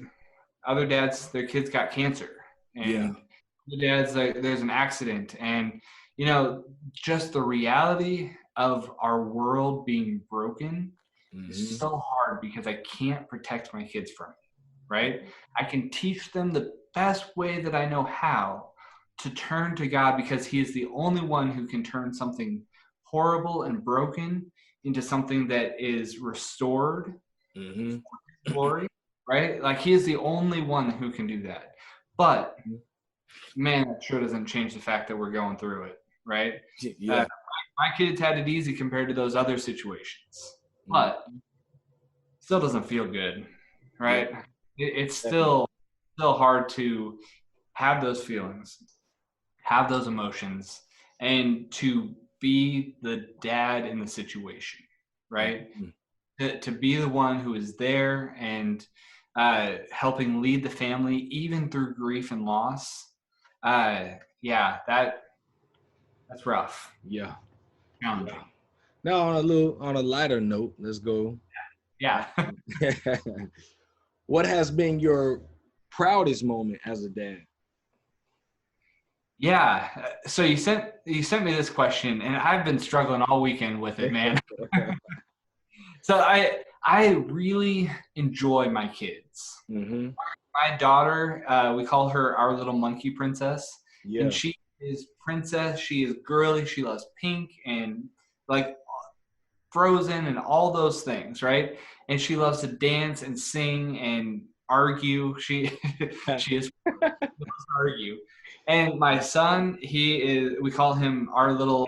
other dads, their kids got cancer, Yeah. and the dad's like there's an accident, and you know just the reality of our world being broken is Mm-hmm. so hard because I can't protect my kids from it, right? I can teach them the best way that I know how to turn to God because He is the only one who can turn something horrible and broken into something that is restored Mm-hmm. for glory, right? Like He is the only one who can do that. But man, that sure doesn't change the fact that we're going through it, right? Yeah. My kids had it easy compared to those other situations, Mm. but still doesn't feel good, Yeah. right? It's Definitely. still hard to have those feelings, have those emotions, and to be the dad in the situation, right? Mm-hmm. To be the one who is there and helping lead the family even through grief and loss. Yeah, that's rough, Yeah. Yeah. challenging. Now on a lighter note, let's go. Yeah. What has been your proudest moment as a dad? Yeah. So you sent me this question, and I've been struggling all weekend with it, man. So I really enjoy my kids. Mm-hmm. My daughter, we call her our little monkey princess, and Yeah. she is princess. She is girly. She loves pink and like Frozen and all those things, right? And she loves to dance and sing and argue. She she is loves to argue. And my son, he is. We call him our little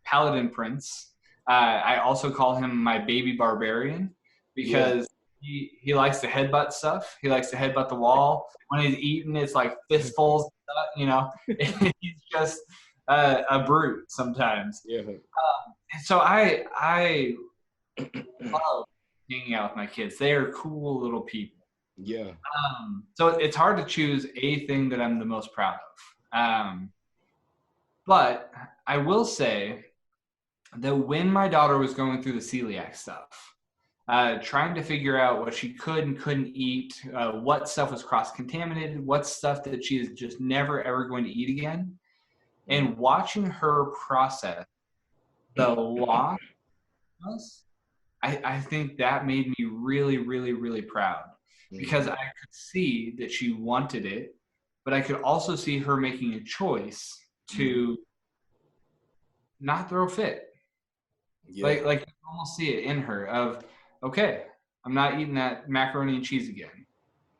paladin prince. I also call him my baby barbarian Yeah. because he likes to headbutt stuff. He likes to headbutt the wall. When he's eating, it's like fistfuls. You know, he's just a brute sometimes. Yeah. And so I love hanging out with my kids. They are cool little people. Yeah. So it's hard to choose a thing that I'm the most proud of. But I will say that when my daughter was going through the celiac stuff, trying to figure out what she could and couldn't eat, what stuff was cross contaminated, what stuff that she is just never ever going to eat again, and watching her process the loss, I think that made me really, really, really proud because Mm-hmm. I could see that she wanted it, but I could also see her making a choice Mm-hmm. to not throw a fit. Yeah. Like you can almost see it in her of, okay, I'm not eating that macaroni and cheese again,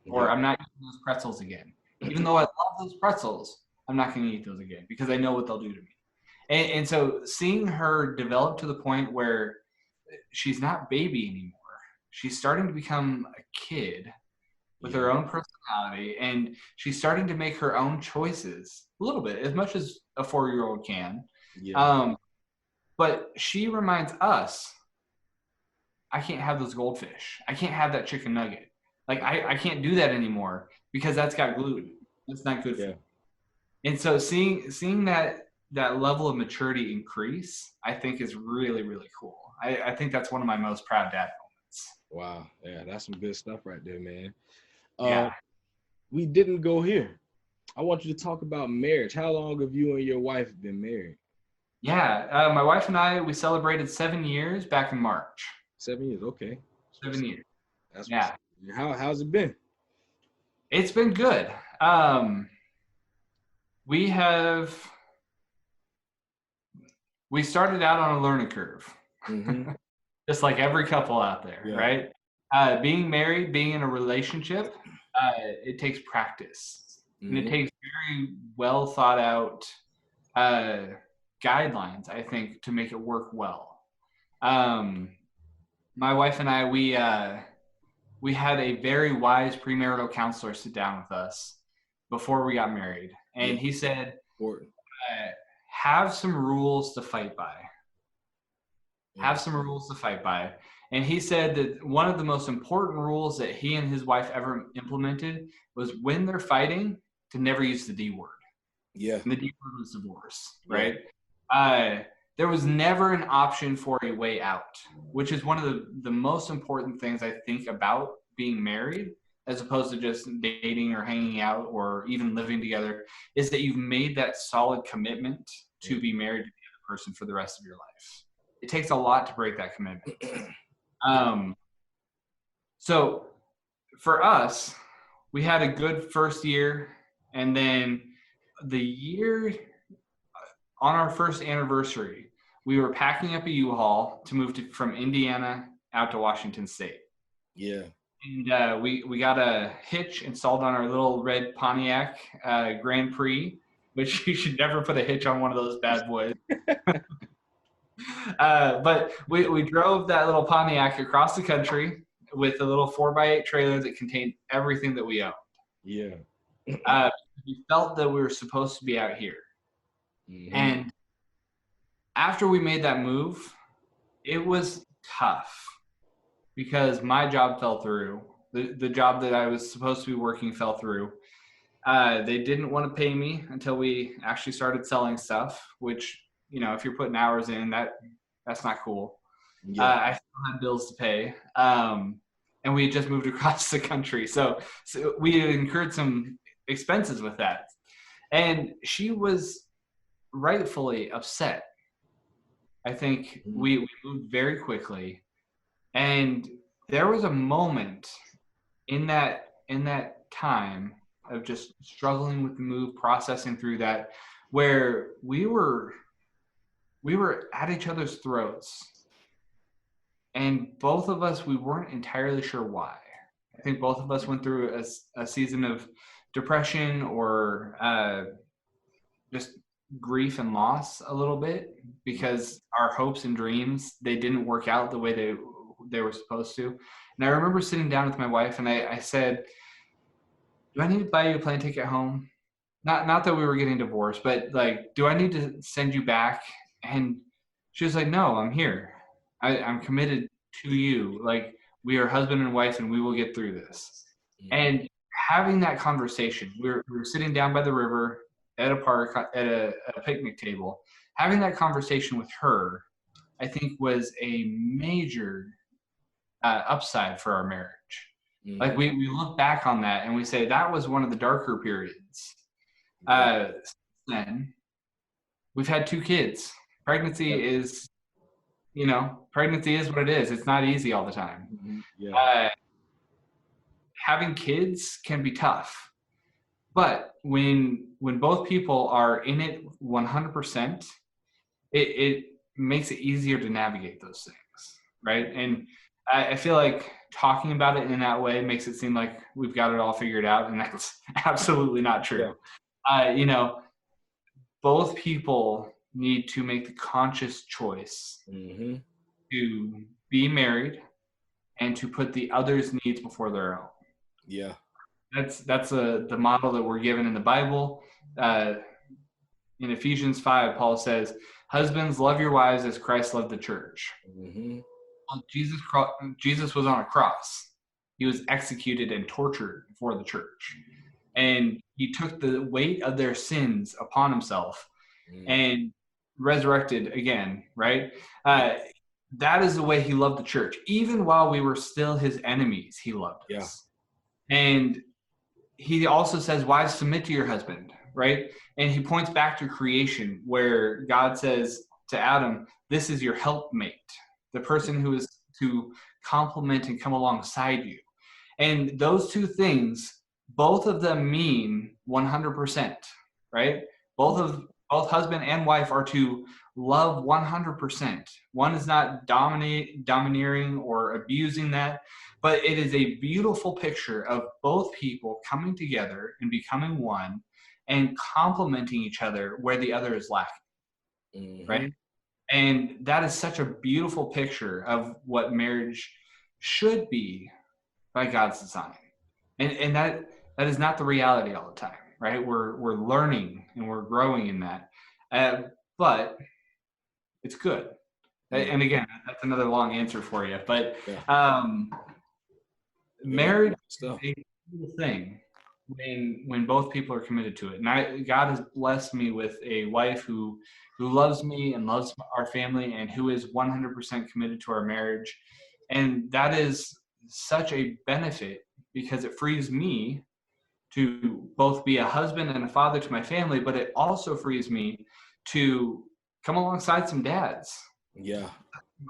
Yeah. or I'm not eating those pretzels again. Even though I love those pretzels, I'm not going to eat those again because I know what they'll do to me. And so seeing her develop to the point where she's not baby anymore, she's starting to become a kid with Yeah. her own personality, and she's starting to make her own choices a little bit, as much as a 4-year-old can. Yeah. Um, but she reminds us, I can't have those goldfish. I can't have that chicken nugget. Like I can't do that anymore because that's got gluten. That's not good for Yeah. me. And so seeing that level of maturity increase, I think is really, really cool. I think that's one of my most proud dad moments. Wow. Yeah, that's some good stuff right there, man. Uh, Yeah. we didn't go here. I want you to talk about marriage. How long have you and your wife been married? Yeah. My wife and I, we celebrated 7 years back in March. 7 years. Okay. That's what's 7 years. that's what's Yeah. how's it been? It's been good. Um, we have we started out on a learning curve, Mm-hmm. just like every couple out there, Yeah. right? Being married, being in a relationship, it takes practice. And it takes very well thought out guidelines, I think, to make it work well. My wife and I, we had a very wise premarital counselor sit down with us before we got married, and he said, "Have some rules to fight by. Have some rules to fight by." And he said that one of the most important rules that he and his wife ever implemented was when they're fighting to never use the D word. Yeah. And the D word was divorce, right? Yeah. There was never an option for a way out, which is one of the most important things I think about being married, as opposed to just dating or hanging out or even living together, is that you've made that solid commitment to be married to the other person for the rest of your life. It takes a lot to break that commitment. So for us, we had a good first year, and then the year on our first anniversary, we were packing up a U-Haul to move from Indiana out to Washington State. Yeah. And we got a hitch installed on our little red Pontiac Grand Prix, which you should never put a hitch on one of those bad boys. But we drove that little Pontiac across the country with a little 4x8 trailer that contained everything that we owned. Yeah. We felt that we were supposed to be out here. And after we made that move, it was tough because my job fell through. The job that I was supposed to be working fell through. They didn't want to pay me until we actually started selling stuff, which, you know, if you're putting hours in, that's not cool. Yeah. I still had bills to pay. And we had just moved across the country. So we had incurred some expenses with that. And she was rightfully upset. I think we moved very quickly. And there was a moment in that time of just struggling with the move, processing through that, where we were at each other's throats. And both of us, we weren't entirely sure why. I think both of us went through a season of depression or just grief and loss a little bit, because our hopes and dreams, they didn't work out the way they were supposed to. And I remember sitting down with my wife and I said, "Do I need to buy you a plane ticket home?" Not that we were getting divorced, but like, do I need to send you back? And she was like, "No, I'm here. I'm committed to you. Like, we are husband and wife and we will get through this." And having that conversation, we were sitting down by the river at a park at a picnic table, having that conversation with her, I think was a major upside for our marriage. Like we look back on that and we say that was one of the darker periods. Then we've had 2 kids. Pregnancy is what it is. It's not easy all the time. Having kids can be tough, but when both people are in it 100%, it makes it easier to navigate those things, right? And I feel like talking about it in that way makes it seem like we've got it all figured out, and that's absolutely not true. Both people need to make the conscious choice to be married and to put the other's needs before their own. Yeah. That's the model that we're given in the Bible. In Ephesians 5, Paul says, "Husbands, love your wives as Christ loved the church." Well, Jesus was on a cross. He was executed and tortured for the church. And he took the weight of their sins upon himself and resurrected again, right? That is the way he loved the church. Even while we were still his enemies, he loved us. And he also says, "Wives, submit to your husband," right? And he points back to creation, where God says to Adam, "This is your helpmate, the person who is to complement and come alongside you." And those two things, both of them mean 100%, right? Both both husband and wife are to love 100%. One is not domineering or abusing that, but it is a beautiful picture of both people coming together and becoming one and complementing each other where the other is lacking, right? Mm-hmm. And that is such a beautiful picture of what marriage should be by God's design. And that is not the reality all the time, right? We're learning and we're growing in that. But it's good. Mm. And again, that's another long answer for you. But Yeah. Yeah. marriage is Stuff. a cool thing when both people are committed to it. And God has blessed me with a wife who loves me and loves our family and who is 100% committed to our marriage. And that is such a benefit because it frees me to both be a husband and a father to my family, but it also frees me to come alongside some dads, Yeah.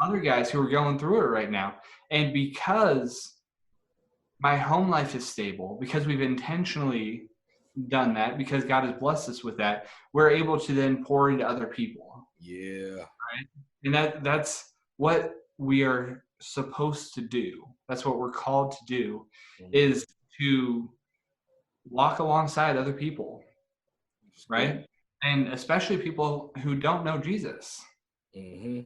other guys who are going through it right now. And because my home life is stable, because we've intentionally done that, because God has blessed us with that, we're able to then pour into other people. Yeah. Right? And that's what we are supposed to do. That's what we're called to do, Mm-hmm. is to walk alongside other people, right? And especially people who don't know Jesus. Mm-hmm.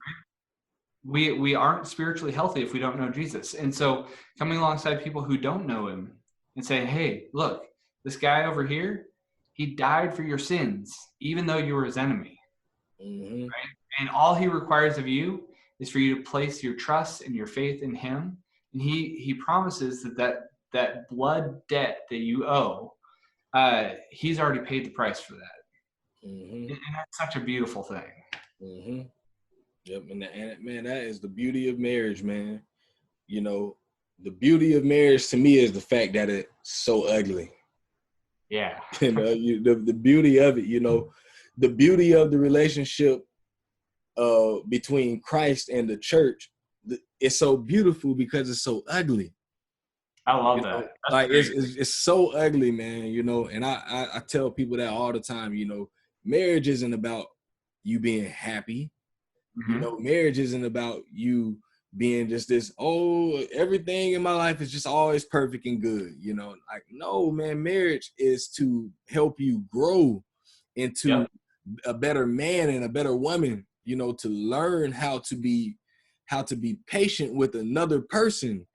We aren't spiritually healthy if we don't know Jesus. And so coming alongside people who don't know him and saying, hey, look, this guy over here, he died for your sins, even though you were his enemy. Mm-hmm. Right? And all he requires of you is for you to place your trust and your faith in him. And he promises that blood debt that you owe, he's already paid the price for that. Mm-hmm. And that's such a beautiful thing. Mm-hmm. Yep. And man, that is the beauty of marriage, man. You know, the beauty of marriage to me is the fact that it's so ugly. Yeah. You know, the beauty of it, you know, the beauty of the relationship between Christ and the church, it's so beautiful because it's so ugly. I love You know, that. That's like great. it's so ugly, man. You know, and I tell people that all the time. You know, marriage isn't about you being happy. You Mm-hmm. know, marriage isn't about you being just this, oh, everything in my life is just always perfect and good. You know, like, no, man, marriage is to help you grow into Yep. a better man and a better woman, you know, to learn how to be patient with another person,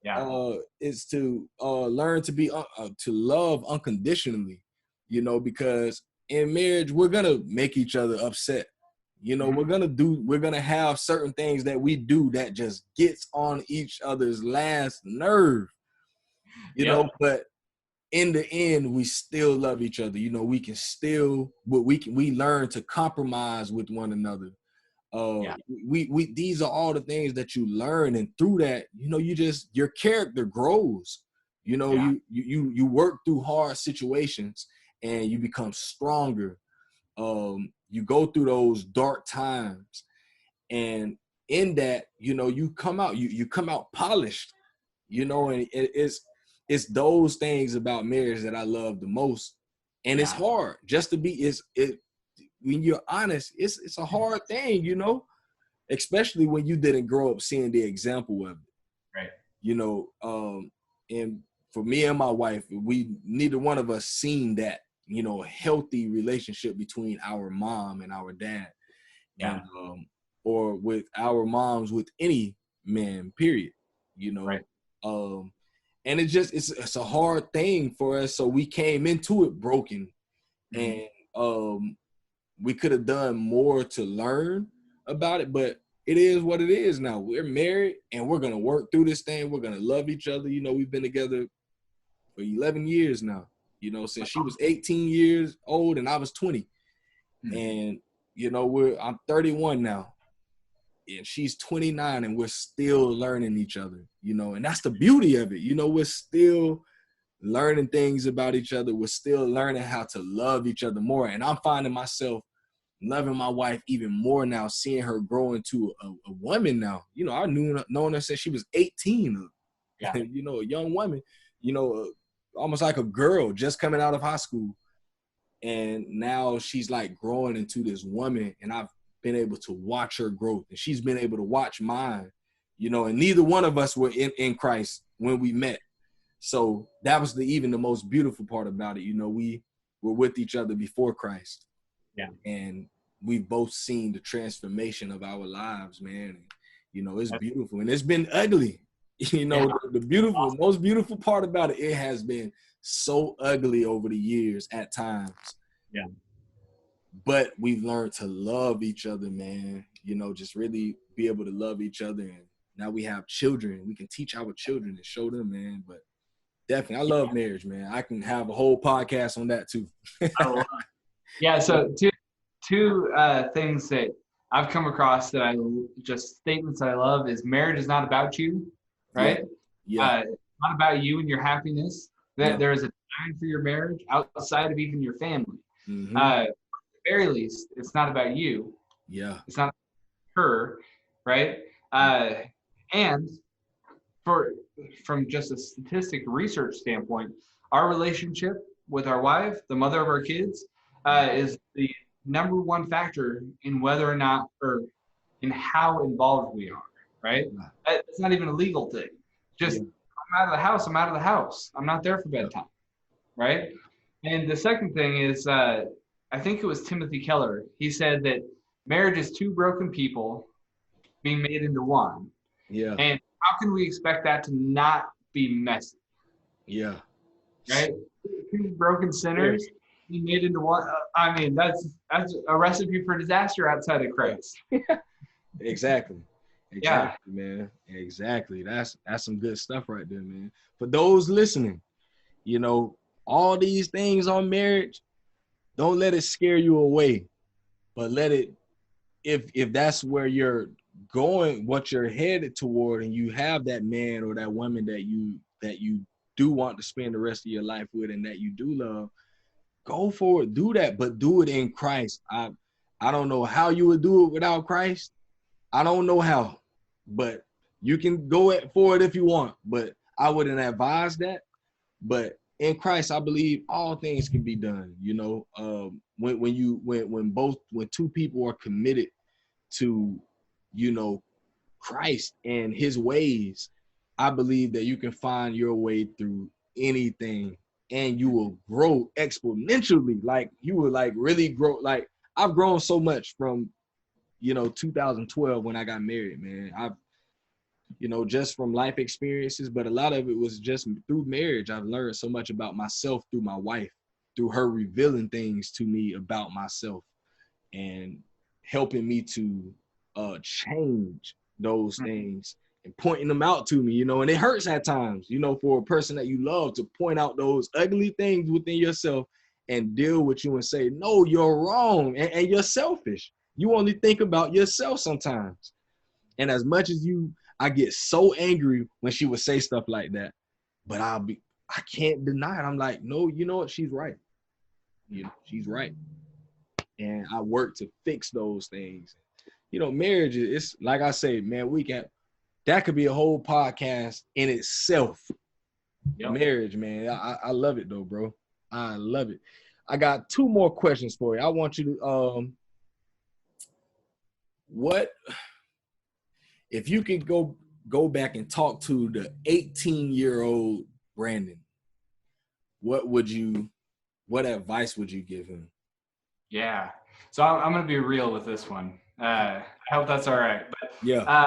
Yeah. is to learn to be to love unconditionally, you know, because in marriage we're gonna make each other upset. You know, Mm-hmm. we're gonna have certain things that we do that just gets on each other's last nerve, you know, Yep. but in the end we still love each other. You know, we can still, but we learn to compromise with one another. uh Yeah. we these are all the things that you learn, and through that, you know, you just, your character grows. You know, Yeah. you work through hard situations and you become stronger. You go through those dark times, and in that, you know, you come out, you come out polished, you know. And it's those things about marriage that I love the most. And it's Yeah. hard just to be, it when you're honest, it's a hard thing, you know, especially when you didn't grow up seeing the example of it, Right. you know. And for me and my wife, we, neither one of us seen that, you know, healthy relationship between our mom and our dad, Yeah. and or with our moms with any man, period, you Right. know. And it just, it's a hard thing for us, so we came into it broken. Mm-hmm. And we could have done more to learn about it, but it is what it is now. We're married and we're gonna work through this thing. We're gonna love each other. You know, we've been together for 11 years now, you know, since she was 18 years old and I was 20. Mm-hmm. And, you know, I'm 31 now and she's 29, and we're still learning each other, you know, and that's the beauty of it. You know, we're still learning things about each other. We're still learning how to love each other more. And I'm finding myself loving my wife even more now, seeing her grow into a woman now. You know, I known her since she was 18, Yeah. you know, a young woman, you know, almost like a girl just coming out of high school. And now she's like growing into this woman, and I've been able to watch her growth, and she's been able to watch mine, you know, and neither one of us were in Christ when we met. So that was even the most beautiful part about it. You know, we were with each other before Christ. Yeah. And we've both seen the transformation of our lives, man. And, you know, it's beautiful, and it's been ugly. You know, the beautiful, most beautiful part about it, it has been so ugly over the years at times. Yeah. But we've learned to love each other, man. You know, just really be able to love each other. And now we have children. We can teach our children and show them, man. But definitely, I love marriage, man. I can have a whole podcast on that too. I love it. Yeah. So two things that I've come across that just statements I love is marriage is not about you, right? Yeah. It's not about you and your happiness. Yeah. There is a time for your marriage outside of even your family. Mm-hmm. At the very least, it's not about you. Yeah. It's not her, right? And from just a statistic research standpoint, our relationship with our wife, the mother of our kids, is the number one factor in whether or not, or in how involved we are, right? It's not even a legal thing. Just, I'm out of the house, I'm out of the house. I'm not there for bedtime, right? And the second thing is, I think it was Timothy Keller. He said that marriage is two broken people being made into one. Yeah. And how can we expect that to not be messy? Yeah. Right? Two broken sinners being made into one. I mean, that's a recipe for disaster outside of Christ. Exactly, man. Exactly. That's some good stuff right there, man. For those listening, you know, all these things on marriage, don't let it scare you away, but let it, if that's where you're going, what you're headed toward, and you have that man or that woman that you do want to spend the rest of your life with and that you do love, go for it, do that, but do it in Christ. I don't know how you would do it without Christ. I don't know how, but you can go for it if you want, but I wouldn't advise that. But in Christ, I believe all things can be done. You know, when two people are committed to, you know, Christ and his ways, I believe that you can find your way through anything, and you will grow exponentially. Like you will like really grow. Like I've grown so much from, you know, 2012 when I got married, man. I've, you know, just from life experiences, but a lot of it was just through marriage. I've learned so much about myself through my wife, through her revealing things to me about myself and helping me to change those things and pointing them out to me, you know. And it hurts at times, you know, for a person that you love to point out those ugly things within yourself and deal with you and say, no, you're wrong, and you're selfish. You only think about yourself sometimes. And as much as I get so angry when she would say stuff like that, but I can't deny it. I'm like, no, you know what? She's right. You know, she's right. And I work to fix those things. You know, marriage is, like I say, man, that could be a whole podcast in itself. Yep. Marriage, man. I love it though, bro. I love it. I got two more questions for you. I want you to, what, if you could go back and talk to the 18-year-old Brandon, what advice would you give him? Yeah. So I'm going to be real with this one. I hope that's all right. But yeah,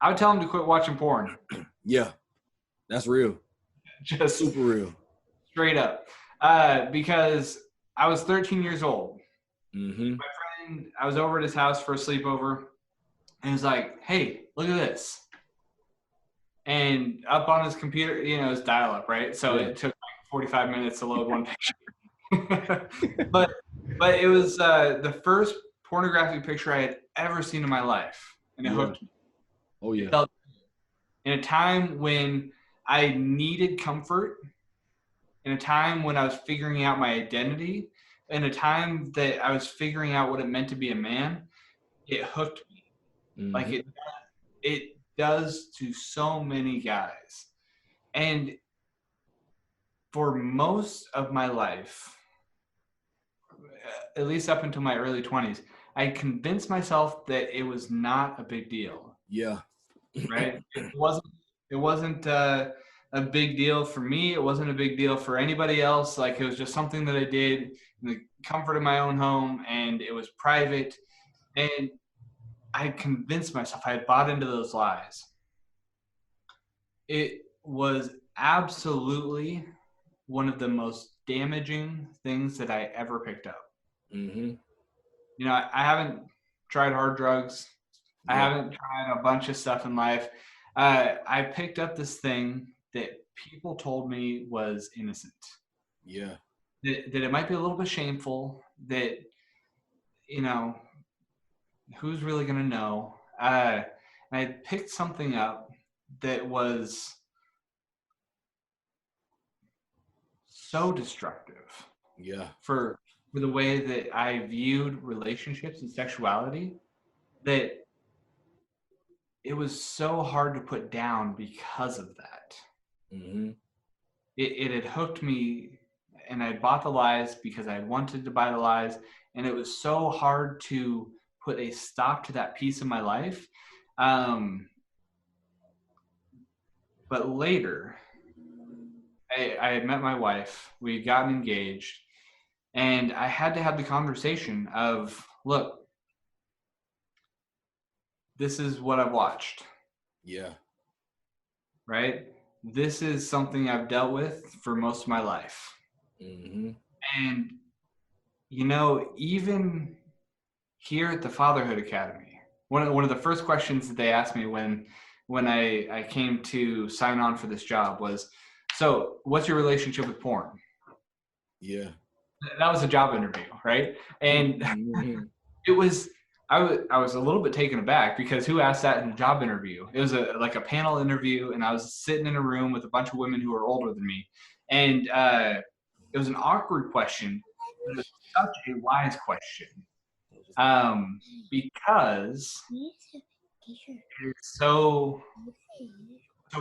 I would tell him to quit watching porn. Yeah, that's real. Just super real. Straight up. Because I was 13 years old. Mm-hmm. My friend, I was over at his house for a sleepover, and he was like, hey, look at this. And up on his computer, you know, it's dial-up, right? So it took like 45 minutes to load one picture. but it was the first pornographic picture I had ever seen in my life, and it hooked me. Oh yeah. In a time when I needed comfort, in a time when I was figuring out my identity, in a time that I was figuring out what it meant to be a man, it hooked me. Mm-hmm. Like it does to so many guys. And for most of my life, at least up until my early 20s, I convinced myself that it was not a big deal. Yeah. Right? It wasn't a big deal for me. It wasn't a big deal for anybody else. Like, it was just something that I did in the comfort of my own home, and it was private. And I had convinced myself, I had bought into those lies. It was absolutely one of the most damaging things that I ever picked up. Mm-hmm. You know, I haven't tried hard drugs. I Yeah. haven't tried a bunch of stuff in life. I picked up this thing that people told me was innocent. Yeah. That it might be a little bit shameful. That, you know, who's really gonna know? I picked something up that was so destructive Yeah. for the way that I viewed relationships and sexuality, that it was so hard to put down because of that. Mm-hmm. It had hooked me, and I bought the lies because I had wanted to buy the lies, and it was so hard to put a stop to that piece of my life. But later, I had met my wife. We had gotten engaged, and I had to have the conversation of, look, this is what I've watched, Yeah. right? This is something I've dealt with for most of my life. Mm-hmm. And, you know, even here at the Fatherhood Academy, one of the first questions that they asked me when I came to sign on for this job was, so what's your relationship with porn? Yeah. That was a job interview, right? And Mm-hmm. it was, I was a little bit taken aback, because who asked that in a job interview? It was like a panel interview, and I was sitting in a room with a bunch of women who were older than me, and it was an awkward question, but it was such a wise question, because it's so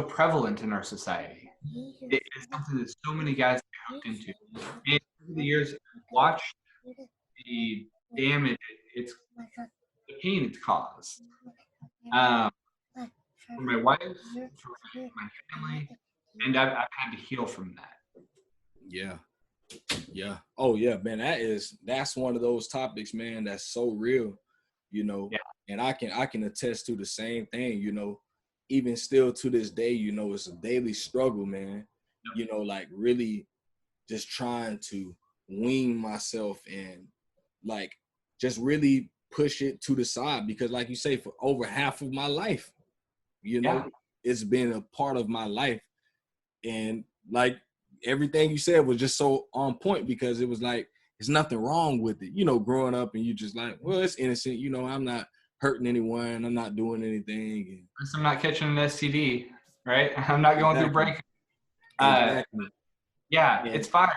prevalent in our society. It is something that so many guys get hooked into. And over the years, I've watched the damage, it's the pain it's caused. Um, for my wife, for my family, and I've had to heal from that. Yeah. Yeah. Oh yeah, man. That's one of those topics, man, that's so real, you know. Yeah. And I can attest to the same thing, you know. Even still to this day, you know, it's a daily struggle, man. You know, like really just trying to wean myself and like just really push it to the side, because like you say, for over half of my life, you know, Yeah. it's been a part of my life. And like everything you said was just so on point, because it was like there's nothing wrong with it, you know, growing up, and you just like, well, it's innocent, you know, I'm not hurting anyone, I'm not doing anything. I'm not catching an STD, right? I'm not going through Exactly. break. Uh, Exactly. yeah, And, it's fire.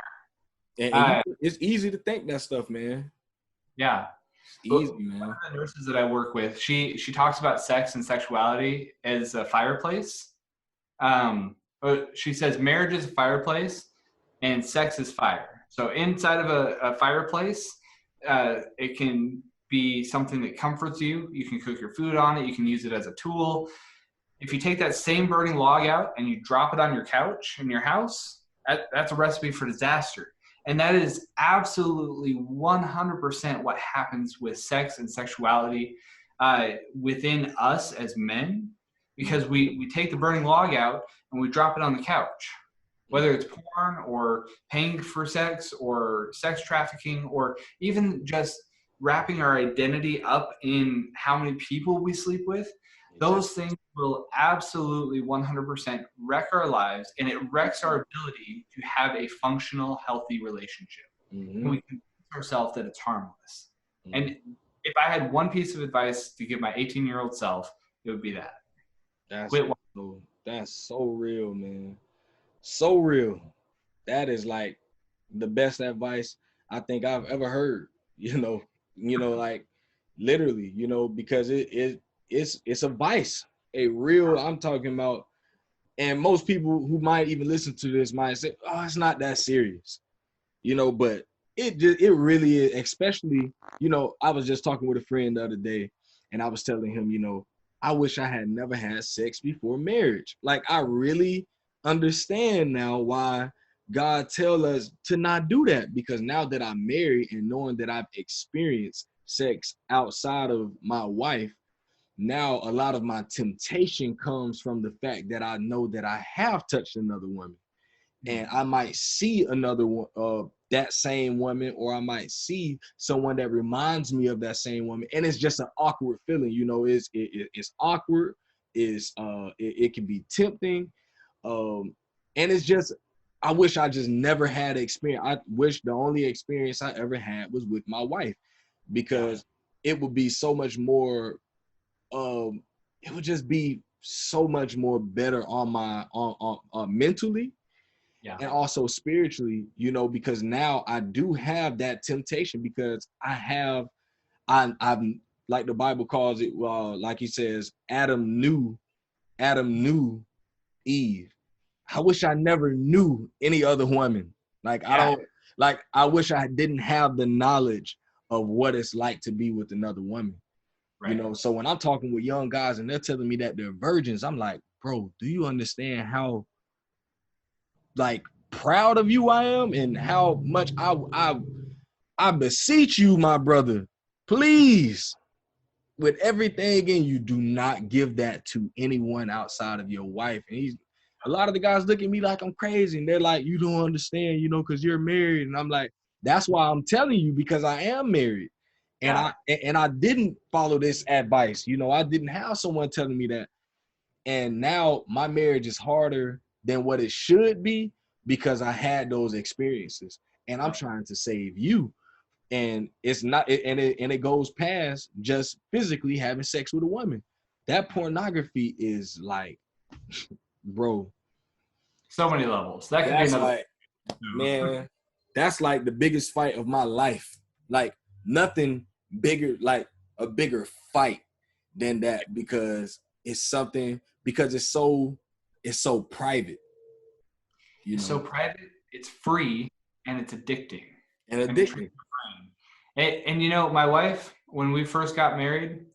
Uh, it's easy to think that stuff, man. yeah. It's But easy, one man. of the nurses that I work with, she talks about sex and sexuality as a fireplace. But she says marriage is a fireplace and sex is fire. So inside of a fireplace, it can be something that comforts you. You can cook your food on it. You can use it as a tool. If you take that same burning log out and you drop it on your couch in your house, that's a recipe for disaster. And that is absolutely 100% what happens with sex and sexuality within us as men, because we take the burning log out and we drop it on the couch, whether it's porn or paying for sex or sex trafficking, or even just wrapping our identity up in how many people we sleep with. Those things will absolutely 100% wreck our lives, and it wrecks our ability to have a functional, healthy relationship. Mm-hmm. And we convince ourselves that it's harmless. Mm-hmm. And if I had one piece of advice to give my 18-year-old self, it would be that. That's so real, man. So real. That is like the best advice I think I've ever heard. Like literally, you know, because it's a vice. A real, I'm talking about, and most people who might even listen to this might say, "Oh, it's not that serious," you know. But it really is, especially, you know, I was just talking with a friend the other day, and I was telling him, you know, I wish I had never had sex before marriage. Like, I really understand now why God tell us to not do that, because now that I'm married and knowing that I've experienced sex outside of my wife, now a lot of my temptation comes from the fact that I know that I have touched another woman, and I might see another one that same woman, or I might see someone that reminds me of that same woman, and it's just an awkward feeling. You know, it's awkward. It can be tempting, and it's just, I wish I just never had experience. I wish the only experience I ever had was with my wife, because it would be so much more. It would just be so much more better on my mentally, Yeah. and also spiritually, you know, because now I do have that temptation, because I'm like the Bible calls it, like he says, Adam knew Eve. I wish I never knew any other woman. Like, I Yeah. don't, like, I wish I didn't have the knowledge of what it's like to be with another woman. You Right. know, so when I'm talking with young guys and they're telling me that they're virgins, I'm like, bro, do you understand how, like, proud of you I am, and how much I beseech you, my brother, please, with everything in you, do not give that to anyone outside of your wife. And a lot of the guys look at me like I'm crazy, and they're like, you don't understand, you know, because you're married. And I'm like, that's why I'm telling you, because I am married. And Yeah. I didn't follow this advice. You know, I didn't have someone telling me that. And now my marriage is harder than what it should be, because I had those experiences, and I'm Yep. trying to save you. And it's not, and it goes past just physically having sex with a woman. That pornography is like, bro, So many levels. That could be that's another. like, man, that's like the biggest fight of my life. Like, nothing bigger, like a bigger fight than that, because it's something, because it's so private, you It's so know, private. It's free and it's addicting. and And it tricks addicting. your brain. And you know, my wife, when we first got married,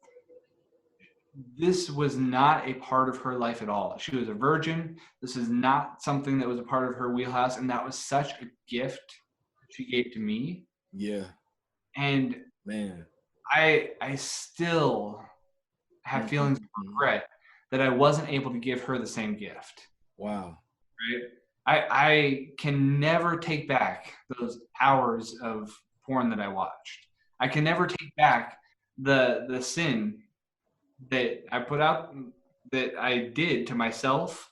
this was not a part of her life at all. She was a virgin. This is not something that was a part of her wheelhouse. And that was such a gift she gave to me. Yeah, And man. I still have feelings of Mm-hmm. regret that I wasn't able to give her the same gift. Wow. Right? I can never take back those hours of porn that I watched. I can never take back the sin that I put out, that I did to myself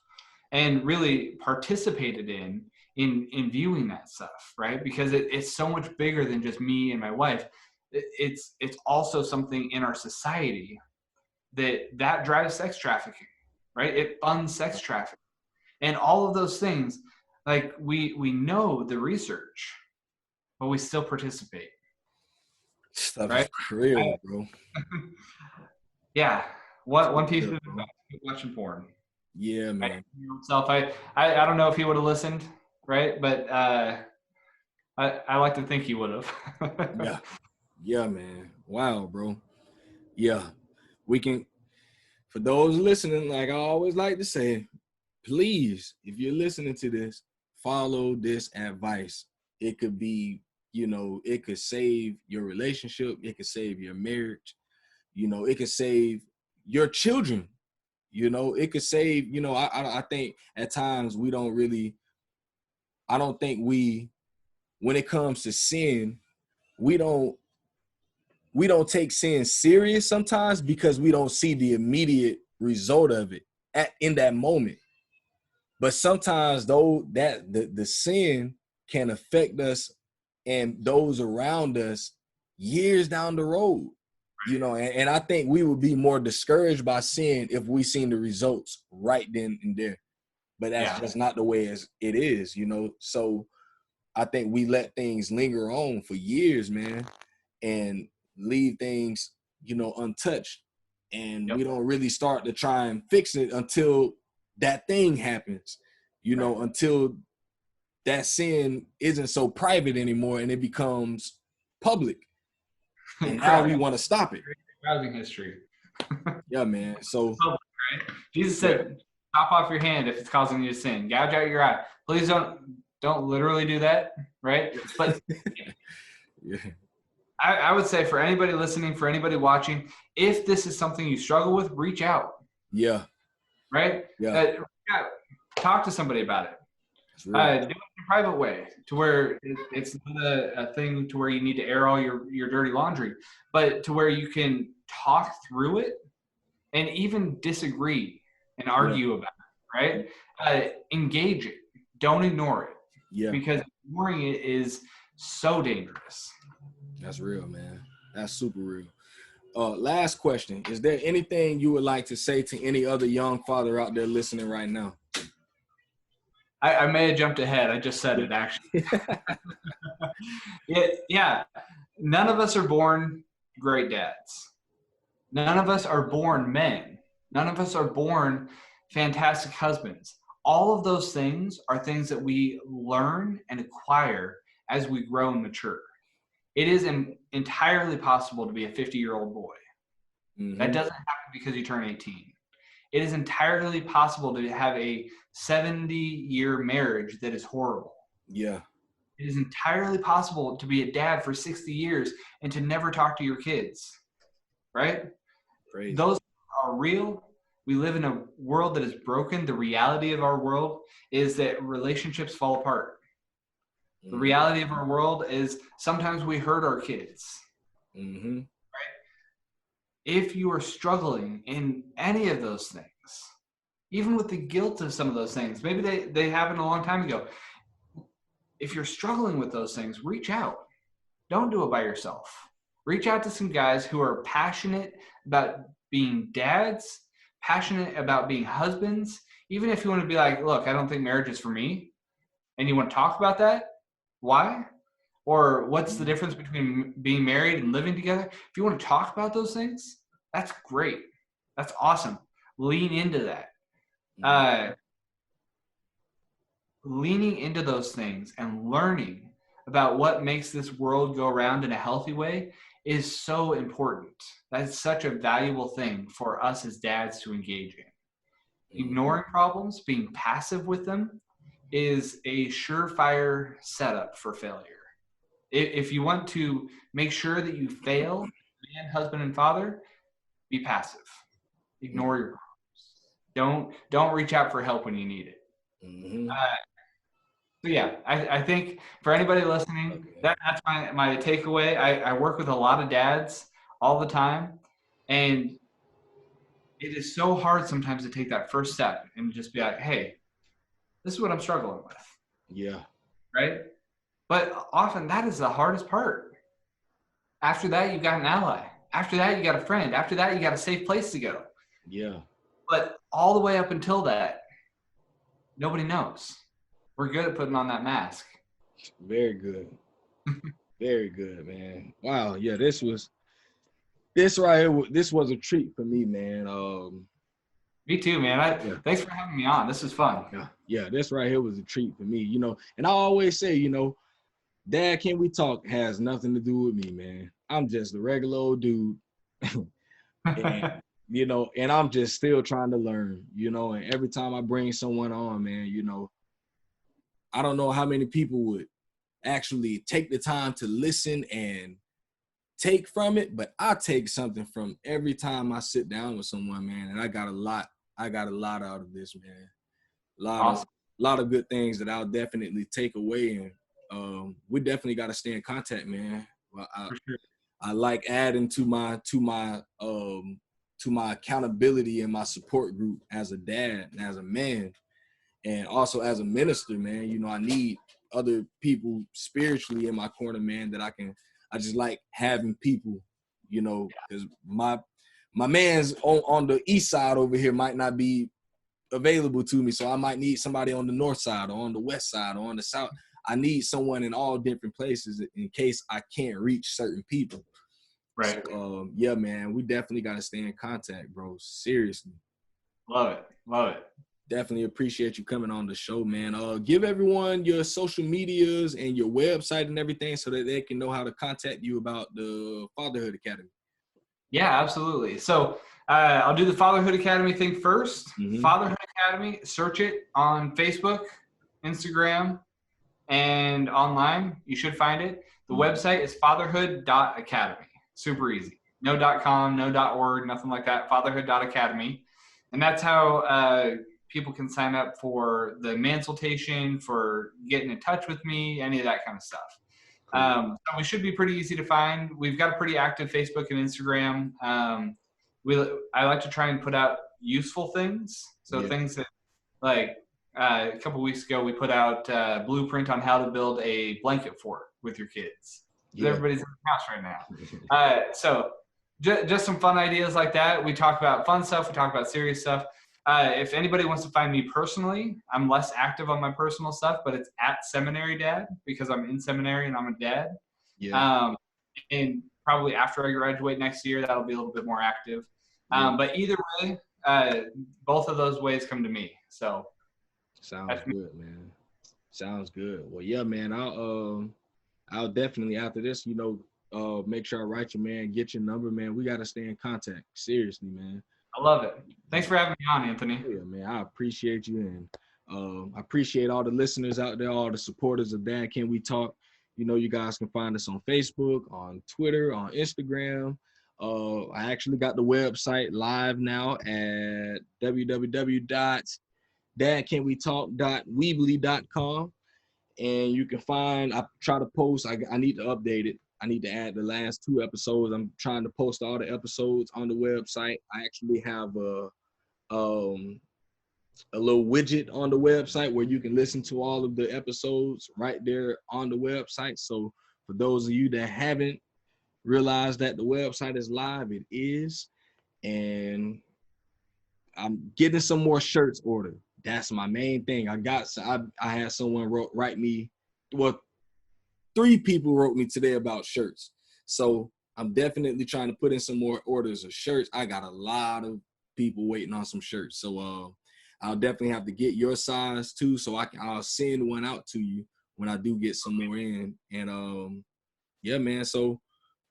and really participated in viewing that stuff, right? Because it's so much bigger than just me and my wife. It's also something in our society that drives sex trafficking, right? It funds sex trafficking, and all of those things. Like, we know the research, but we still participate, Stuff is right? real, I, bro. yeah, one piece of Real, bro. advice: quit watching porn. Yeah, Right? man. Himself, I don't know if he would have listened, right? But I like to think he would have. Yeah. Yeah, man. Wow, bro. Yeah. We can, for those listening, like I always like to say, please, if you're listening to this, follow this advice. It could be, you know, it could save your relationship. It could save your marriage. You know, it could save your children. You know, it could save, you know, I think at times we don't really, I don't think we, when it comes to sin, we don't take sin serious sometimes, because we don't see the immediate result of it in that moment. But sometimes, though, that the sin can affect us and those around us years down the road. You know, and I think we would be more discouraged by sin if we seen the results right then and there. But that's Yeah, just not the way as it is, you know. So I think we let things linger on for years, man, and leave things, you know, untouched. And yep, we don't really start to try and fix it until that thing happens, you right, know, until that sin isn't so private anymore and it becomes public. And now we want to stop it. Browsing history. Yeah, man. So Public, right? Jesus said, "Chop off your hand if it's causing you to sin. Gouge out your eye." Please don't literally do that, right? But yeah. I would say for anybody listening, for anybody watching, if this is something you struggle with, reach out. Yeah. Right? Yeah. Talk to somebody about it. Do it in a private way to where it's not a thing to where you need to air all your dirty laundry, but to where you can talk through it and even disagree and argue about it, right? Engage it. Don't ignore it. Yeah. Because ignoring it is so dangerous. That's real, man. That's super real. Last question. Is there anything you would like to say to any other young father out there listening right now? I may have jumped ahead. I just said it, actually. Yeah. None of us are born great dads. None of us are born men. None of us are born fantastic husbands. All of those things are things that we learn and acquire as we grow and mature. It is entirely possible to be a 50-year-old boy. Mm-hmm. That doesn't happen because you turn 18. It is entirely possible to have a 70-year marriage that is horrible. Yeah. It is entirely possible to be a dad for 60 years and to never talk to your kids, right? Crazy. Those are real. We live in a world that is broken. The reality of our world is that relationships fall apart. Mm-hmm. The reality of our world is sometimes we hurt our kids. Mm-hmm. If you are struggling in any of those things, even with the guilt of some of those things, maybe they happened a long time ago. If you're struggling with those things, reach out. Don't do it by yourself. Reach out to some guys who are passionate about being dads, passionate about being husbands. Even if you want to be like, look, I don't think marriage is for me, and you want to talk about that, why? Or what's the difference between being married and living together? If you want to talk about those things, that's great. That's awesome. Lean into that. Leaning into those things and learning about what makes this world go around in a healthy way is so important. That's such a valuable thing for us as dads to engage in. Ignoring problems, being passive with them, is a surefire setup for failure. If you want to make sure that you fail, man, husband, and father, be passive. Ignore your problems. Don't reach out for help when you need it. Mm-hmm. So yeah, I think for anybody listening, that's my takeaway. I work with a lot of dads all the time, and it is so hard sometimes to take that first step and just be like, hey, this is what I'm struggling with. Yeah. Right? But often that is the hardest part. After that, you got an ally. After that, you got a friend. After that, you got a safe place to go. Yeah. But all the way up until that, nobody knows. We're good at putting on that mask. Very good. Very good, man. Wow. Yeah, this was a treat for me, man. Me too, man. Thanks for having me on. This is fun. Yeah, this right here was a treat for me, and I always say, Dad, Can We Talk has nothing to do with me, man. I'm just a regular old dude. And, and I'm just still trying to learn, and every time I bring someone on, man, I don't know how many people would actually take the time to listen and take from it, but I take something from every time I sit down with someone, man, and I got a lot out of this, man. A lot of good things that I'll definitely take away, and we definitely got to stay in contact, man. Well, I like adding to my accountability and my support group as a dad and as a man, and also as a minister, man. I need other people spiritually in my corner, man, that I just like having people, because my man's on the east side over here might not be available to me. So I might need somebody on the north side or on the west side or on the south. I need someone in all different places in case I can't reach certain people. Right. So, yeah, man, we definitely got to stay in contact, bro. Seriously. Love it. Definitely appreciate you coming on the show, man. Give everyone your social medias and your website and everything so that they can know how to contact you about the Fatherhood Academy. Yeah, absolutely. So I'll do the Fatherhood Academy thing first. Mm-hmm. Fatherhood Academy, search it on Facebook, Instagram, and online. You should find it. The website is fatherhood.academy. Super easy. No .com, no .org, nothing like that. Fatherhood.academy. And that's how people can sign up for the mansultation, for getting in touch with me, any of that kind of stuff. So we should be pretty easy to find. We've got a pretty active Facebook and Instagram. I like to try and put out useful things. So things that, like, a couple weeks ago, we put out a blueprint on how to build a blanket fort with your kids. Everybody's in the house right now. So just some fun ideas like that. We talk about fun stuff. We talk about serious stuff. If anybody wants to find me personally, I'm less active on my personal stuff, but it's at Seminary Dad because I'm in seminary and I'm a dad. And probably after I graduate next year, that'll be a little bit more active. But either way, both of those ways come to me. So sounds good, man. Sounds good. Well, yeah, man. I'll definitely after this, make sure I write you, man. Get your number, man. We got to stay in contact. Seriously, man. I love it. Thanks for having me on, Anthony. Yeah, man. I appreciate you, and I appreciate all the listeners out there, all the supporters of Dad Can We Talk. You guys can find us on Facebook, on Twitter, on Instagram. I actually got the website live now at www.dadcanwetalk.weebly.com. And you can find, I try to post, I need to update it. I need to add the last 2 episodes. I'm trying to post all the episodes on the website. I actually have a little widget on the website where you can listen to all of the episodes right there on the website. So for those of you that haven't realized that the website is live, it is. And I'm getting some more shirts ordered. That's my main thing. I had someone write me, 3 people wrote me today about shirts. So I'm definitely trying to put in some more orders of shirts. I got a lot of people waiting on some shirts. So I'll definitely have to get your size too. So I'll send one out to you when I do get some more in. And yeah, man. So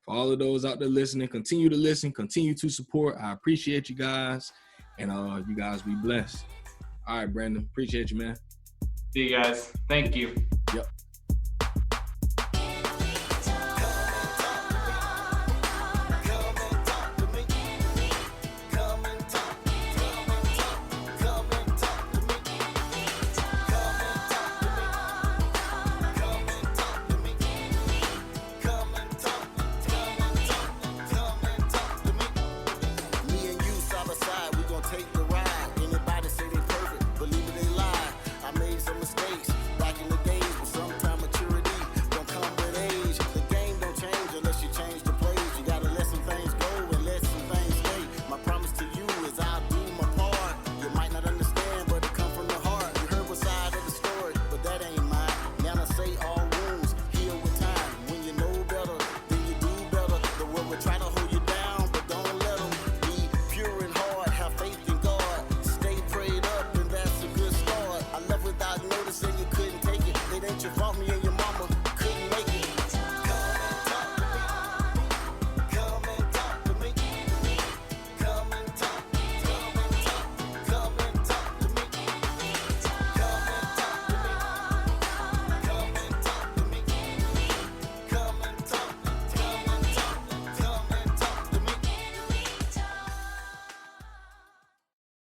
for all of those out there listening, continue to listen, continue to support. I appreciate you guys. And you guys be blessed. All right, Brandon. Appreciate you, man. See you guys. Thank you.